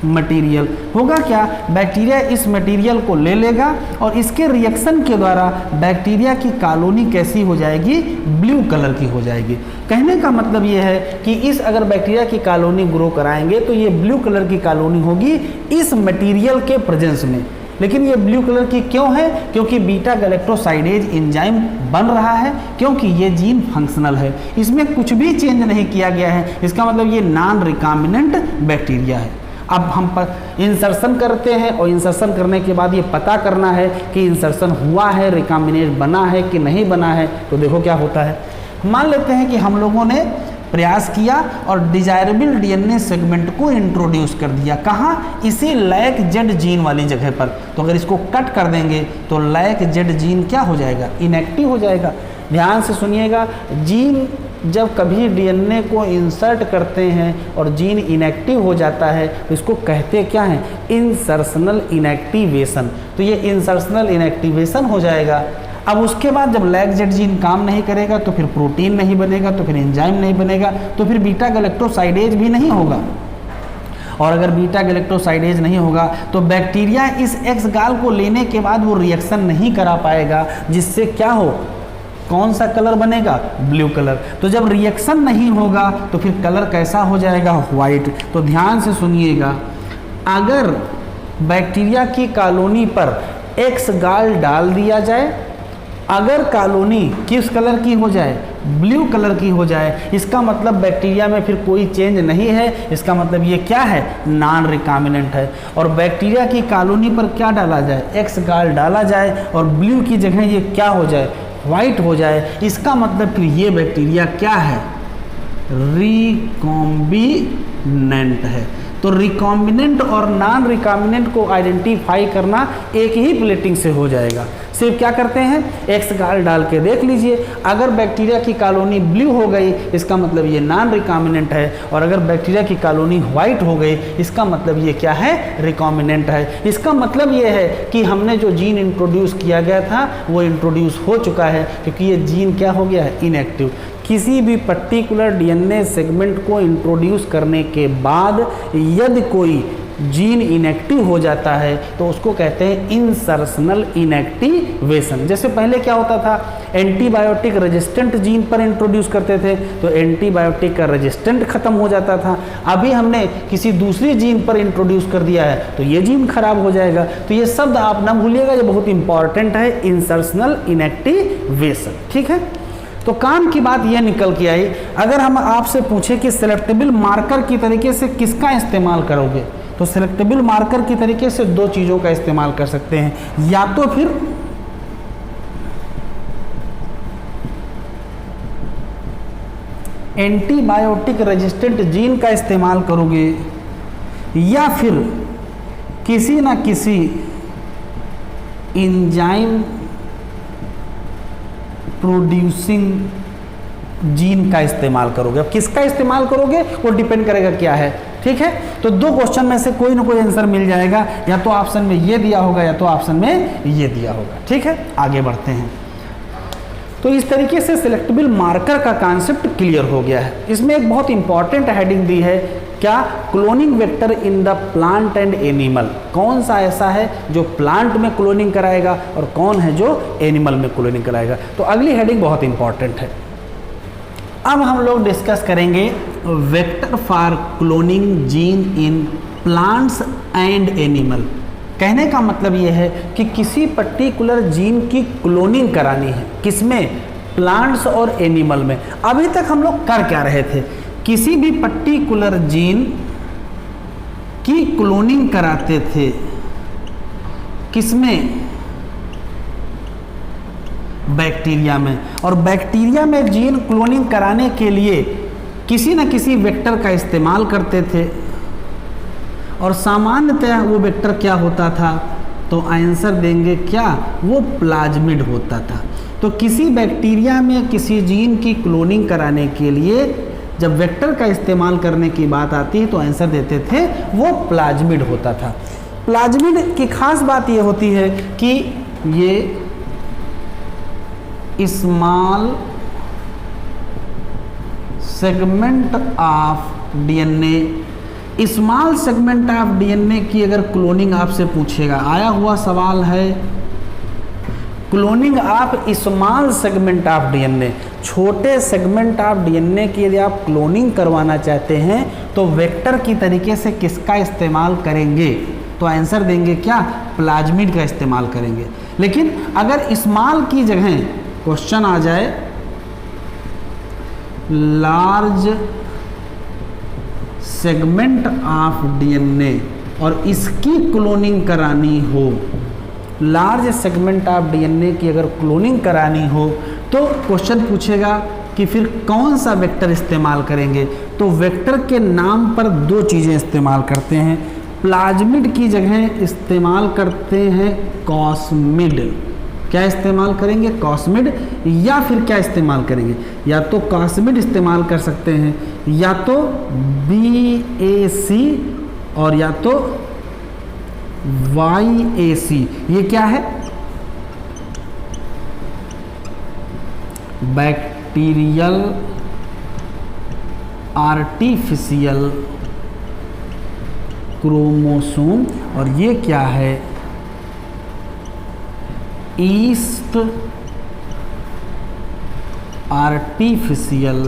मटेरियल। होगा क्या, बैक्टीरिया इस मटेरियल को ले लेगा और इसके रिएक्शन के द्वारा बैक्टीरिया की कॉलोनी कैसी हो जाएगी, ब्लू कलर की हो जाएगी। कहने का मतलब ये है कि इस अगर बैक्टीरिया की कॉलोनी ग्रो कराएंगे तो ये ब्लू कलर की कॉलोनी होगी इस मटेरियल के प्रेजेंस में। लेकिन ये ब्लू कलर की क्यों है, क्योंकि बीटा गैलेक्टोसाइडेज एंजाइम बन रहा है, क्योंकि ये जीन फंक्शनल है, इसमें कुछ भी चेंज नहीं किया गया है। इसका मतलब ये नॉन रिकॉम्बिनेंट बैक्टीरिया है। अब हम इंसर्शन करते हैं और इंसर्शन करने के बाद ये पता करना है कि इंसर्शन हुआ है, रिकॉम्बिनेट बना है कि नहीं बना है। तो देखो क्या होता है, मान लेते हैं कि हम लोगों ने प्रयास किया और डिजायरेबल डीएनए सेगमेंट को इंट्रोड्यूस कर दिया। कहाँ, इसी LAC-Z जीन वाली जगह पर। तो अगर इसको कट कर देंगे तो LAC-Z जीन क्या हो जाएगा, इनएक्टिव हो जाएगा। ध्यान से सुनिएगा, जीन जब कभी डीएनए को इंसर्ट करते हैं और जीन इनएक्टिव हो जाता है तो इसको कहते क्या हैं, इंसर्शनल इनएक्टिवेशन। तो ये इंसर्शनल इनएक्टिवेशन हो जाएगा। अब उसके बाद जब LAC-Z जीन काम नहीं करेगा तो फिर प्रोटीन नहीं बनेगा, तो फिर एंजाइम नहीं बनेगा, तो फिर बीटा गैलेक्टोसाइडेज भी नहीं होगा। और अगर बीटा गैलेक्टोसाइडेज नहीं होगा तो बैक्टीरिया इस एक्स गाल को लेने के बाद वो रिएक्शन नहीं करा पाएगा, जिससे क्या हो, कौन सा कलर बनेगा, ब्लू कलर। तो जब रिएक्शन नहीं होगा तो फिर कलर कैसा हो जाएगा, व्हाइट। तो ध्यान से सुनिएगा, अगर बैक्टीरिया की कॉलोनी पर एक्स गाल डाल दिया जाए, अगर कॉलोनी किस कलर की हो जाए, ब्लू कलर की हो जाए, इसका मतलब बैक्टीरिया में फिर कोई चेंज नहीं है। इसका मतलब ये क्या है, नॉन रिकॉम्बिनेंट है। और बैक्टीरिया की कॉलोनी पर क्या डाला जाए, एक्स गाल डाला जाए और ब्लू की जगह ये क्या हो जाए, व्हाइट हो जाए। इसका मतलब फिर ये बैक्टीरिया क्या है, रिकॉम्बिनेंट है। तो रिकॉम्बिनेंट और नॉन रिकॉम्बिनेंट को आइडेंटिफाई करना एक ही प्लेटिंग से हो जाएगा। सिर्फ क्या करते हैं, एक्स गाल डाल के देख लीजिए, अगर बैक्टीरिया की कॉलोनी ब्लू हो गई इसका मतलब ये नॉन रिकॉम्बिनेंट है, और अगर बैक्टीरिया की कॉलोनी व्हाइट हो गई इसका मतलब ये क्या है, रिकॉम्बिनेंट है। इसका मतलब ये है कि हमने जो जीन इंट्रोड्यूस किया गया था वो इंट्रोड्यूस हो चुका है, क्योंकि ये जीन क्या हो गया है, इनएक्टिव। किसी भी पर्टिकुलर डीएनए सेगमेंट को इंट्रोड्यूस करने के बाद यदि कोई जीन इनएक्टिव हो जाता है तो उसको कहते हैं इंसर्शनल इनएक्टिवेशन। जैसे पहले क्या होता था, एंटीबायोटिक रेजिस्टेंट जीन पर इंट्रोड्यूस करते थे तो एंटीबायोटिक का रेजिस्टेंट खत्म हो जाता था। अभी हमने किसी दूसरी जीन पर इंट्रोड्यूस कर दिया है तो ये जीन खराब हो जाएगा। तो ये शब्द आप ना भूलिएगा, ये बहुत इंपॉर्टेंट है, इंसर्शनल इनएक्टिवेशन। ठीक है, तो काम की बात यह निकल के आई, अगर हम आपसे पूछे कि सेलेक्टेबल मार्कर की तरीके से किसका इस्तेमाल करोगे, तो सेलेक्टेबल मार्कर की तरीके से दो चीज़ों का इस्तेमाल कर सकते हैं, या तो फिर एंटीबायोटिक रेजिस्टेंट जीन का इस्तेमाल करोगे, या फिर किसी ना किसी एंजाइम प्रोड्यूसिंग जीन का इस्तेमाल करोगे। अब किसका इस्तेमाल करोगे वो डिपेंड करेगा क्या है। ठीक है, तो दो क्वेश्चन में से कोई ना कोई आंसर मिल जाएगा, या तो ऑप्शन में ये दिया होगा या तो ऑप्शन में ये दिया होगा। ठीक है, आगे बढ़ते हैं। तो इस तरीके से सिलेक्टेबल मार्कर का कॉन्सेप्ट क्लियर हो गया है। इसमें एक बहुत इंपॉर्टेंट हेडिंग दी है, क्या, cloning vector in the plant and animal. कौन सा ऐसा है जो प्लांट में क्लोनिंग कराएगा और कौन है जो एनिमल में क्लोनिंग कराएगा। तो अगली हेडिंग बहुत इंपॉर्टेंट है। अब हम लोग डिस्कस करेंगे vector for cloning gene in plants and animal. कहने का मतलब यह है कि किसी पर्टिकुलर जीन की क्लोनिंग करानी है, किसमें, प्लांट्स और एनिमल में। अभी तक हम लोग कर क्या रहे थे, किसी भी पर्टिकुलर जीन की क्लोनिंग कराते थे, किसमें, बैक्टीरिया में। और बैक्टीरिया में जीन क्लोनिंग कराने के लिए किसी न किसी वेक्टर का इस्तेमाल करते थे, और सामान्यतः वो वेक्टर क्या होता था, तो आंसर देंगे क्या, वो प्लाज्मिड होता था। तो किसी बैक्टीरिया में किसी जीन की क्लोनिंग कराने के लिए जब वेक्टर का इस्तेमाल करने की बात आती है तो आंसर देते थे वो प्लाज्मिड होता था। प्लाज्मिड की खास बात ये होती है कि ये small segment of DNA, small segment of DNA की अगर क्लोनिंग आपसे पूछेगा, आया हुआ सवाल है cloning of small segment of DNA, छोटे सेगमेंट ऑफ डीएनए की यदि आप क्लोनिंग करवाना चाहते हैं तो वेक्टर की तरीके से किसका इस्तेमाल करेंगे, तो आंसर देंगे क्या, प्लाज्मिड का इस्तेमाल करेंगे। लेकिन अगर स्मॉल की जगह क्वेश्चन आ जाए लार्ज सेगमेंट ऑफ डीएनए और इसकी क्लोनिंग करानी हो, लार्ज सेगमेंट ऑफ डीएनए की अगर क्लोनिंग करानी हो तो क्वेश्चन पूछेगा कि फिर कौन सा वेक्टर इस्तेमाल करेंगे। तो वेक्टर के नाम पर दो चीज़ें इस्तेमाल करते हैं, प्लाज्मिड की जगह इस्तेमाल करते हैं कॉस्मिड। क्या इस्तेमाल करेंगे, कॉस्मिड, या फिर क्या इस्तेमाल करेंगे, या तो कॉस्मिड इस्तेमाल कर सकते हैं, या तो BAC और या तो YAC। ये क्या है, बैक्टीरियल आर्टिफिशियल क्रोमोसोम, और ये क्या है, ईस्ट आर्टिफिशियल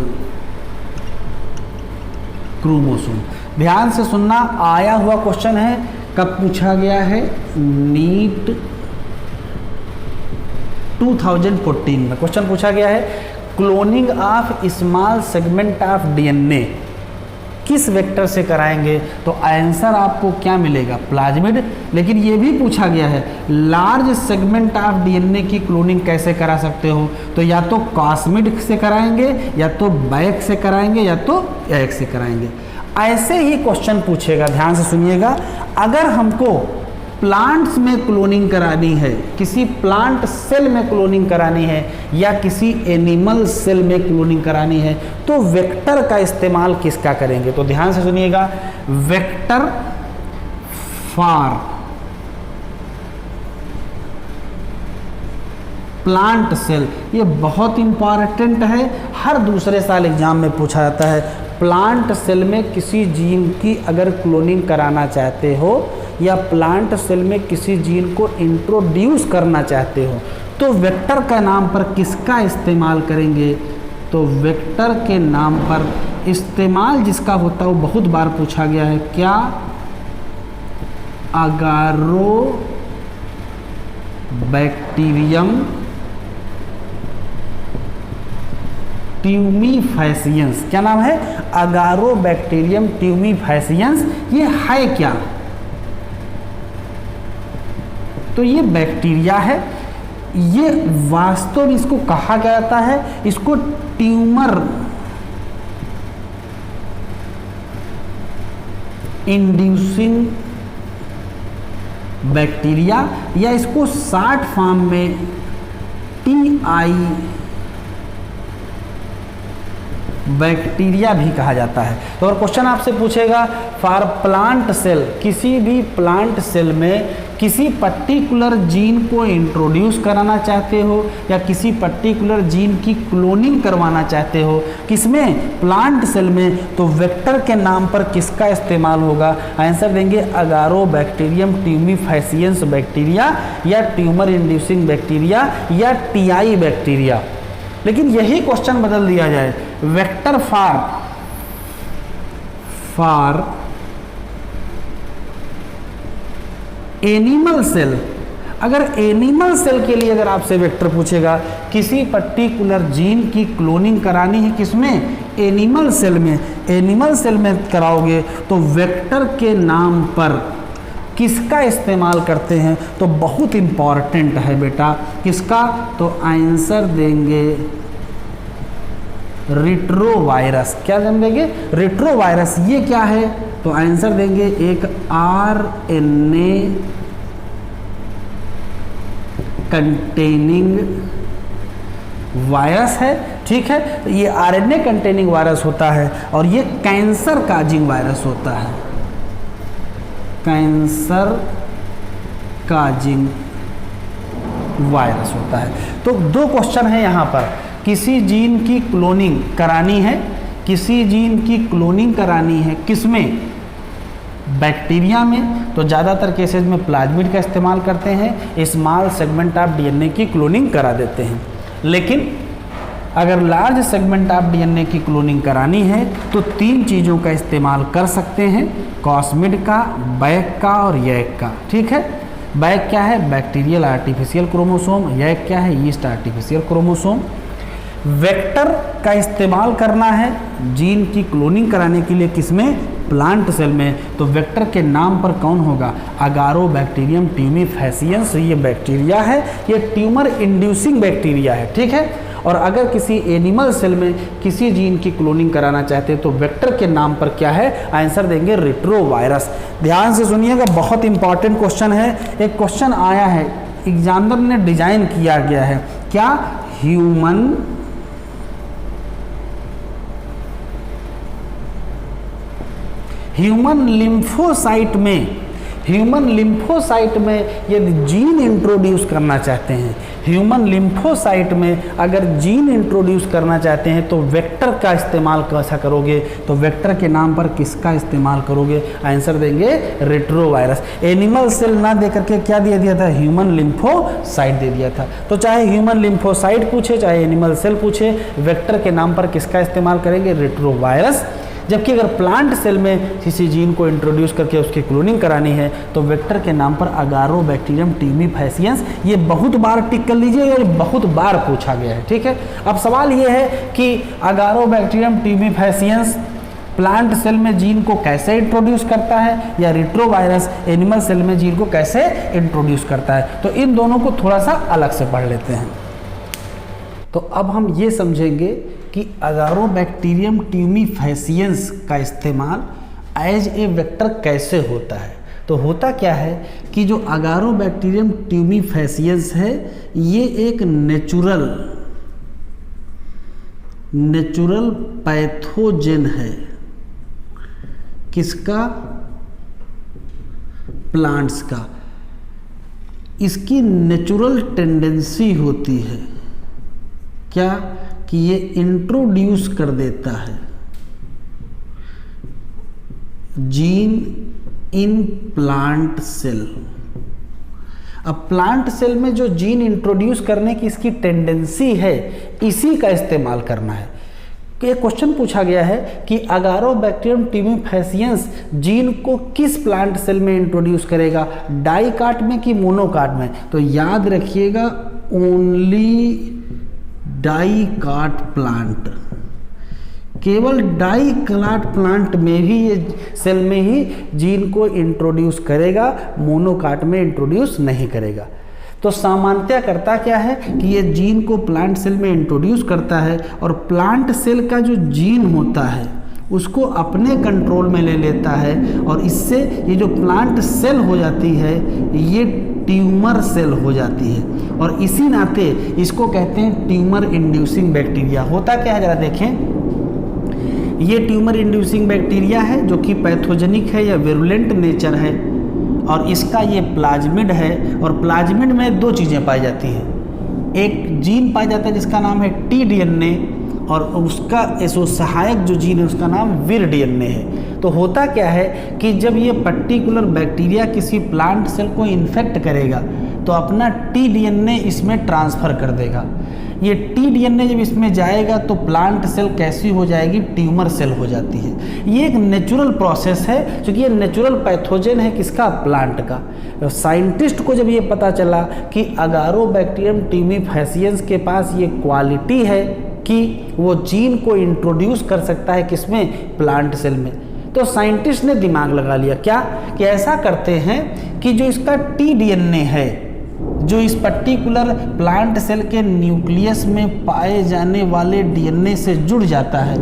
क्रोमोसोम। ध्यान से सुनना, आया हुआ क्वेश्चन है, कब पूछा गया है, नीट 2014 में क्वेश्चन पूछा गया है, cloning of small segment of DNA किस वेक्टर से कराएंगे, तो आंसर आपको क्या मिलेगा, प्लाज्मिड। लेकिन ये भी पूछा गया है लार्ज सेगमेंट ऑफ डीएनए की क्लोनिंग कैसे करा सकते हो, तो या तो कॉस्मिड से कराएंगे, या तो बैक से कराएंगे, या तो एक से कराएंगे। ऐसे ही क्वेश्चन पूछेगा, ध्यान से सुनिएगा। अगर हमको प्लांट्स में क्लोनिंग करानी है, किसी प्लांट सेल में क्लोनिंग करानी है, या किसी एनिमल सेल में क्लोनिंग करानी है, तो वेक्टर का इस्तेमाल किसका करेंगे, तो ध्यान से सुनिएगा, वेक्टर फॉर प्लांट सेल। ये बहुत इंपॉर्टेंट है, हर दूसरे साल एग्जाम में पूछा जाता है। प्लांट सेल में किसी जीन की अगर क्लोनिंग कराना चाहते हो, या प्लांट सेल में किसी जीन को इंट्रोड्यूस करना चाहते हो, तो वेक्टर का नाम पर किसका इस्तेमाल करेंगे, तो वेक्टर के नाम पर इस्तेमाल जिसका होता है वो बहुत बार पूछा गया है, क्या, अगारो बैक्टीरियम ट्यूमीफैसियंस। क्या नाम है, अगारो बैक्टीरियम ट्यूमीफैसियंस। ये है क्या, तो ये बैक्टीरिया है, ये वास्तव में इसको कहा जाता है, इसको ट्यूमर इंड्यूसिंग बैक्टीरिया, या इसको शॉर्ट फॉर्म में TI बैक्टीरिया भी कहा जाता है। तो और क्वेश्चन आपसे पूछेगा फॉर प्लांट सेल, किसी भी प्लांट सेल में किसी पर्टिकुलर जीन को इंट्रोड्यूस कराना चाहते हो, या किसी पर्टिकुलर जीन की क्लोनिंग करवाना चाहते हो, किसमें, प्लांट सेल में, तो वेक्टर के नाम पर किसका इस्तेमाल होगा, आंसर देंगे अगारो बैक्टीरियम ट्यूमीफैसियंस बैक्टीरिया, या ट्यूमर इंड्यूसिंग बैक्टीरिया, या TI बैक्टीरिया। लेकिन यही क्वेश्चन बदल दिया जाए, वेक्टर फॉर एनिमल सेल। अगर एनिमल सेल के लिए अगर आपसे वेक्टर पूछेगा, किसी पर्टिकुलर जीन की क्लोनिंग करानी है किसमें, एनिमल सेल में, एनिमल सेल में कराओगे तो वेक्टर के नाम पर किसका इस्तेमाल करते हैं, तो बहुत इम्पॉर्टेंट है बेटा, किसका, तो आंसर देंगे रिट्रोवायरस। क्या देंगे, रिट्रोवायरस। ये क्या है, तो आंसर देंगे एक RNA कंटेनिंग वायरस है, ठीक है। तो ये RNA कंटेनिंग वायरस होता है और ये कैंसर काजिंग वायरस होता है, कैंसर काजिंग वायरस होता है। तो दो क्वेश्चन है यहाँ पर, किसी जीन की क्लोनिंग करानी है, किसी जीन की क्लोनिंग करानी है, किसमें, बैक्टीरिया में, तो ज़्यादातर केसेज में प्लाज्मिड का इस्तेमाल करते हैं, स्मॉल सेगमेंट ऑफ DNA की क्लोनिंग करा देते हैं। लेकिन अगर लार्ज सेगमेंट ऑफ DNA की क्लोनिंग करानी है तो 3 चीज़ों का इस्तेमाल कर सकते हैं, कॉस्मिड का, बैक का और यैक का, ठीक है। बैक क्या है, बैक्टीरियल आर्टिफिशियल क्रोमोसोम, यैक क्या है, यीस्ट आर्टिफिशियल क्रोमोसोम। वेक्टर का इस्तेमाल करना है जीन की क्लोनिंग कराने के लिए, किसमें, प्लांट सेल में, तो वेक्टर के नाम पर कौन होगा, अगारोबैक्टीरियम ट्यूमीफेसियंस। ये बैक्टीरिया है, ये ट्यूमर इंड्यूसिंग बैक्टीरिया है, ठीक है। और अगर किसी एनिमल सेल में किसी जीन की क्लोनिंग कराना चाहते हैं तो वेक्टर के नाम पर क्या है, आंसर देंगे रिट्रोवायरस। ध्यान से सुनिएगा, बहुत इंपॉर्टेंट क्वेश्चन है। एक क्वेश्चन आया है, एग्जामिनर ने डिजाइन किया गया है, क्या, ह्यूमन लिम्फोसाइट में यदि जीन इंट्रोड्यूस करना चाहते हैं, ह्यूमन लिम्फोसाइट में अगर जीन इंट्रोड्यूस करना चाहते हैं तो वेक्टर का इस्तेमाल कैसा करोगे, तो वेक्टर के नाम पर किसका इस्तेमाल करोगे, आंसर देंगे रिट्रोवायरस। एनिमल सेल ना दे करके क्या दे दिया था, ह्यूमन लिम्फोसाइट दे दिया था। तो चाहे ह्यूमन लिम्फोसाइट पूछे चाहे एनिमल सेल पूछे, वेक्टर के नाम पर किसका इस्तेमाल करेंगे, रिट्रोवायरस। जबकि अगर प्लांट सेल में किसी जीन को इंट्रोड्यूस करके उसकी क्लोनिंग करानी है तो वेक्टर के नाम पर अगारोबैक्टीरियम ट्यूमीफेसियंस। ये बहुत बार टिक कर लीजिए, ये बहुत बार पूछा गया है, ठीक है। अब सवाल ये है कि अगारोबैक्टीरियम ट्यूमीफेसियंस प्लांट सेल में जीन को कैसे इंट्रोड्यूस करता है, या रिट्रोवायरस एनिमल सेल में जीन को कैसे इंट्रोड्यूस करता है। तो इन दोनों को थोड़ा सा अलग से पढ़ लेते हैं। तो अब हम ये समझेंगे कि अगारोबैक्टीरियम ट्यूमीफेसियंस का इस्तेमाल एज ए वेक्टर कैसे होता है। तो होता क्या है कि जो अगारोबैक्टीरियम ट्यूमीफेसियंस है ये एक नेचुरल पैथोजेन है, किसका, प्लांट्स का। इसकी नेचुरल टेंडेंसी होती है क्या, कि ये इंट्रोड्यूस कर देता है जीन इन प्लांट सेल। अब प्लांट सेल में जो जीन इंट्रोड्यूस करने की इसकी टेंडेंसी है, इसी का इस्तेमाल करना है। ये क्वेश्चन पूछा गया है कि अगारोबैक्टीरियम ट्यूमीफेसियंस जीन को किस प्लांट सेल में इंट्रोड्यूस करेगा, डाइकाट में कि मोनोकाट में। तो याद रखिएगा, ओनली डाइकाट प्लांट, केवल डाइकाट प्लांट में भी ये सेल में ही जीन को इंट्रोड्यूस करेगा, मोनोकाट में इंट्रोड्यूस नहीं करेगा। तो सामान्यतः करता क्या है कि ये जीन को प्लांट सेल में इंट्रोड्यूस करता है और प्लांट सेल का जो जीन होता है उसको अपने कंट्रोल में ले लेता है, और इससे ये जो प्लांट सेल हो जाती है ये ट्यूमर सेल हो जाती है, और इसी नाते इसको कहते हैं ट्यूमर इंड्यूसिंग बैक्टीरिया। होता क्या है जरा देखें, ये ट्यूमर इंड्यूसिंग बैक्टीरिया है जो कि पैथोजेनिक है या विरुलेंट नेचर है, और इसका ये प्लाज्मिड है। और प्लाज्मिड में 2 चीज़ें पाई जाती हैं, एक जीन पाया जाता है जिसका नाम है tDNA, और उसका जो सहायक जो जीन है उसका नाम vir-DNA है। तो होता क्या है कि जब ये पर्टिकुलर बैक्टीरिया किसी प्लांट सेल को इन्फेक्ट करेगा तो अपना tDNA इसमें ट्रांसफ़र कर देगा। ये tDNA जब इसमें जाएगा तो प्लांट सेल कैसी हो जाएगी, ट्यूमर सेल हो जाती है। ये एक नेचुरल प्रोसेस है, क्योंकि ये नेचुरल पैथोजेन है किसका, प्लांट का। तो साइंटिस्ट को जब ये पता चला कि अगारोबैक्टीरियम ट्यूमीफेसियंस के पास ये क्वालिटी है कि वो जीन को इंट्रोड्यूस कर सकता है किसमें, प्लांट सेल में, तो साइंटिस्ट ने दिमाग लगा लिया क्या कि ऐसा करते हैं कि जो इसका टीडीएनए है, जो इस पर्टिकुलर प्लांट सेल के न्यूक्लियस में पाए जाने वाले डीएनए से जुड़ जाता है,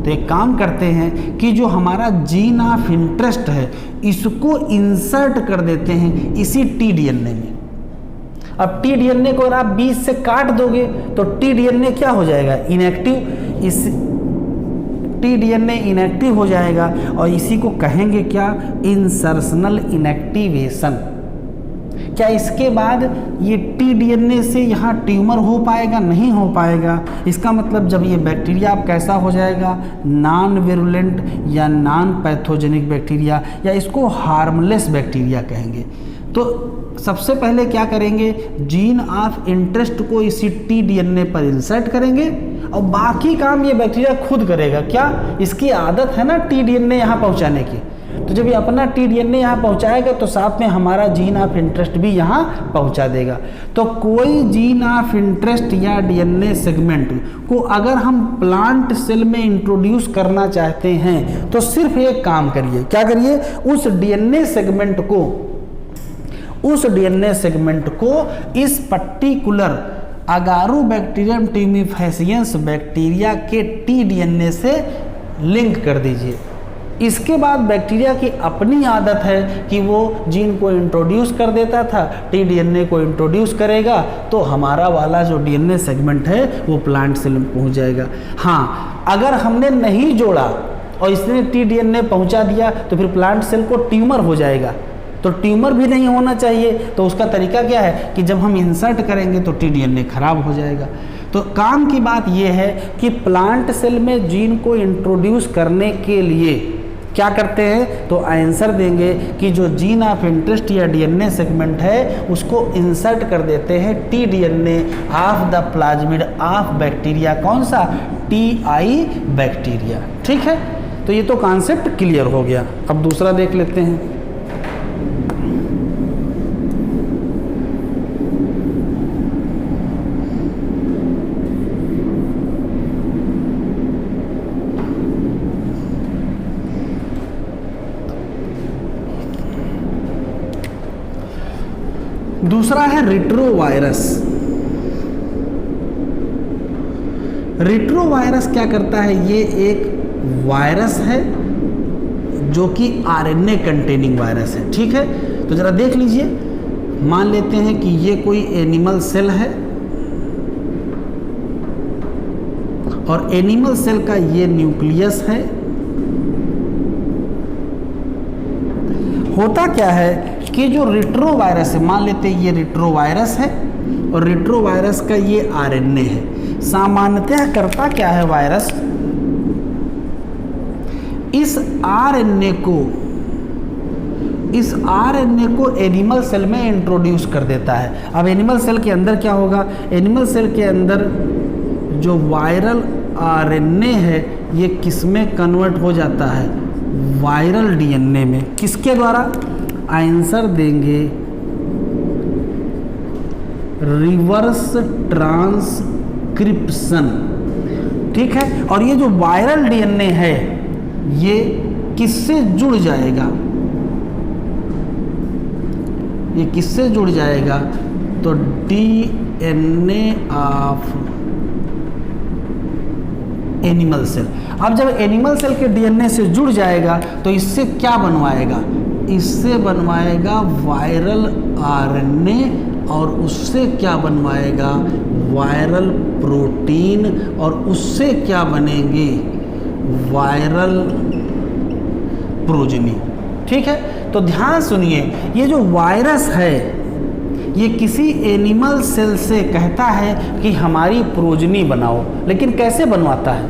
तो एक काम करते हैं कि जो हमारा जीन ऑफ इंटरेस्ट है इसको इंसर्ट कर देते हैं इसी टीडीएनए में। अब टीडीएनए को अगर आप बीच से काट दोगे तो टीडीएनए क्या हो जाएगा, इनएक्टिव। इस टीडीएनए इनएक्टिव हो जाएगा और इसी को कहेंगे क्या, इंसर्शनल इनएक्टिवेशन। क्या इसके बाद ये टीडीएनए से यहाँ ट्यूमर हो पाएगा, नहीं हो पाएगा। इसका मतलब जब ये बैक्टीरिया अब कैसा हो जाएगा, नॉन विरुलेंट या नॉन पैथोजेनिक बैक्टीरिया, या इसको हार्मलेस बैक्टीरिया कहेंगे। तो सबसे पहले क्या करेंगे, जीन ऑफ इंटरेस्ट को इसी टीडीएनए पर इंसर्ट करेंगे और बाकी काम ये बैक्टीरिया खुद करेगा। क्या, इसकी आदत है ना टीडीएनए यहाँ पहुँचाने की, तो जब ये अपना टीडीएनए यहाँ पहुँचाएगा तो साथ में हमारा जीन ऑफ इंटरेस्ट भी यहाँ पहुँचा देगा। तो कोई जीन ऑफ इंटरेस्ट या डीएनए सेगमेंट को अगर हम प्लांट सेल में इंट्रोड्यूस करना चाहते हैं तो सिर्फ एक काम करिए, क्या करिए, उस डीएनए सेगमेंट को इस पर्टिकुलर अगारोबैक्टीरियम ट्यूमिफेसियंस बैक्टीरिया के टीडीएनए से लिंक कर दीजिए। इसके बाद बैक्टीरिया की अपनी आदत है कि वो जीन को इंट्रोड्यूस कर देता था, टीडीएनए को इंट्रोड्यूस करेगा तो हमारा वाला जो डीएनए सेगमेंट है वो प्लांट सेल में पहुंच जाएगा। हाँ, अगर हमने नहीं जोड़ा और इसने टीडीएनए पहुंचा दिया तो फिर प्लांट सेल को ट्यूमर हो जाएगा, तो ट्यूमर भी नहीं होना चाहिए। तो उसका तरीका क्या है कि जब हम इंसर्ट करेंगे तो टीडीएनए खराब हो जाएगा। तो काम की बात यह है कि प्लांट सेल में जीन को इंट्रोड्यूस करने के लिए क्या करते हैं, तो आंसर देंगे कि जो जीन ऑफ इंटरेस्ट या डीएनए सेगमेंट है उसको इंसर्ट कर देते हैं T-DNA of the plasmid of bacteria. कौन सा, टीआई बैक्टीरिया। ठीक है, तो ये तो कॉन्सेप्ट क्लियर हो गया। अब दूसरा देख लेते हैं। दूसरा है रिट्रोवायरस। रिट्रोवायरस क्या करता है, ये एक वायरस है जो कि आरएनए कंटेनिंग वायरस है। ठीक है, तो जरा देख लीजिए, मान लेते हैं कि ये कोई एनिमल सेल है और एनिमल सेल का ये न्यूक्लियस है। होता क्या है कि जो रिट्रोवायरस है, मान लेते हैं ये रिट्रोवायरस है और रिट्रोवायरस का ये आरएनए है। सामान्यतः करता क्या है वायरस, इस आरएनए को एनिमल सेल में इंट्रोड्यूस कर देता है। अब एनिमल सेल के अंदर क्या होगा, एनिमल सेल के अंदर जो वायरल आरएनए है ये किस में कन्वर्ट हो जाता है, वायरल डीएनए में। किसके द्वारा, आंसर देंगे रिवर्स ट्रांसक्रिप्शन। ठीक है, और ये जो वायरल डीएनए है ये किससे जुड़ जाएगा, ये किससे जुड़ जाएगा, तो डीएनए ऑफ एनिमल सेल। अब जब एनिमल सेल के डीएनए से जुड़ जाएगा तो इससे क्या बनवाएगा, इससे बनवाएगा वायरल आरएनए और उससे क्या बनवाएगा, वायरल प्रोटीन, और उससे क्या बनेंगे, वायरल प्रोजनी। ठीक है, तो ध्यान सुनिए, ये जो वायरस है ये किसी एनिमल सेल से कहता है कि हमारी प्रोजनी बनाओ, लेकिन कैसे बनवाता है,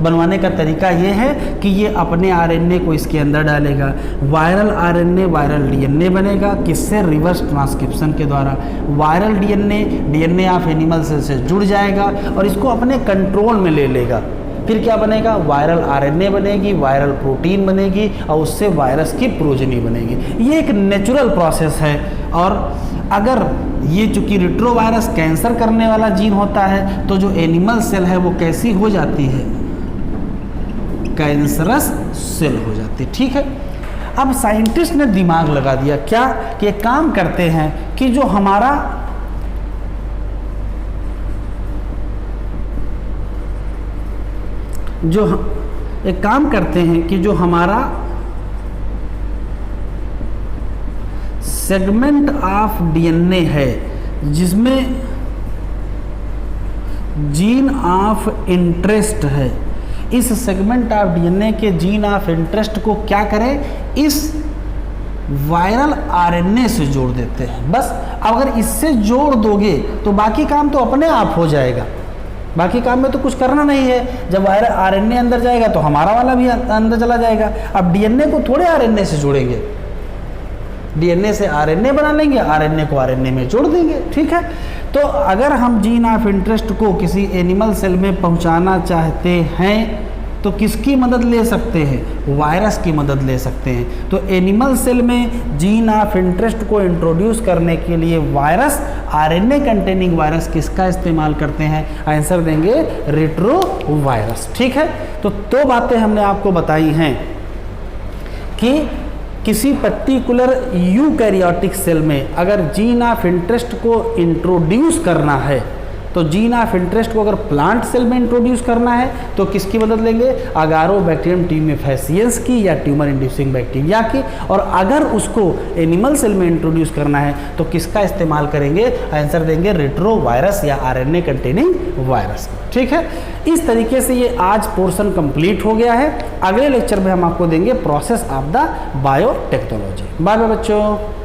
बनवाने का तरीका ये है कि ये अपने आरएनए को इसके अंदर डालेगा, वायरल आरएनए वायरल डीएनए बनेगा, किससे, रिवर्स ट्रांसक्रिप्शन के द्वारा। Viral DNA of animal cell से जुड़ जाएगा और इसको अपने कंट्रोल में ले लेगा। फिर क्या बनेगा, वायरल आरएनए बनेगी, वायरल प्रोटीन बनेगी और उससे वायरस की प्रोजनी बनेगी। ये एक नेचुरल प्रोसेस है। और अगर ये चूंकि रिट्रोवायरस कैंसर करने वाला जीन होता है तो जो एनिमल सेल है वो कैसी हो जाती है, कैंसरस सेल हो जाते। ठीक है, अब साइंटिस्ट ने दिमाग लगा दिया क्या कि एक काम करते हैं कि जो हमारा सेगमेंट ऑफ डीएनए है जिसमें जीन ऑफ इंटरेस्ट है, इस सेगमेंट ऑफ डीएनए के जीन ऑफ इंटरेस्ट को क्या करें, इस वायरल आरएनए से जोड़ देते हैं। बस अगर इससे जोड़ दोगे तो बाकी काम तो अपने आप हो जाएगा, बाकी काम में तो कुछ करना नहीं है। जब वायरल आरएनए अंदर जाएगा तो हमारा वाला भी अंदर चला जाएगा। अब डीएनए को थोड़े आरएनए से जोड़ेंगे, डीएनए से आरएनए बना लेंगे, आरएनए को आरएनए में जोड़ देंगे। ठीक है, तो अगर हम जीन ऑफ इंटरेस्ट को किसी एनिमल सेल में पहुंचाना चाहते हैं तो किसकी मदद ले सकते हैं, वायरस की मदद ले सकते हैं। तो एनिमल सेल में जीन ऑफ इंटरेस्ट को इंट्रोड्यूस करने के लिए वायरस, आरएनए कंटेनिंग वायरस किसका इस्तेमाल करते हैं, आंसर देंगे रेट्रोवायरस। ठीक है, तो दो बातें हमने आपको बताई हैं कि किसी पर्टिकुलर यूकैरियोटिक सेल में अगर जीन ऑफ इंटरेस्ट को इंट्रोड्यूस करना है तो जीन ऑफ इंटरेस्ट को अगर प्लांट सेल में इंट्रोड्यूस करना है तो किसकी मदद लेंगे, अगारोबैक्टीरियम ट्यूमेफेसियंस की या ट्यूमर इंड्यूसिंग बैक्टीरिया की। और अगर उसको एनिमल सेल में इंट्रोड्यूस करना है तो किसका इस्तेमाल करेंगे, आंसर देंगे रेट्रोवायरस या आरएनए कंटेनिंग वायरस। ठीक है, इस तरीके से ये आज पोर्शन कंप्लीट हो गया है। अगले लेक्चर में हम आपको देंगे process of the biotechnology. Bye bye बच्चों।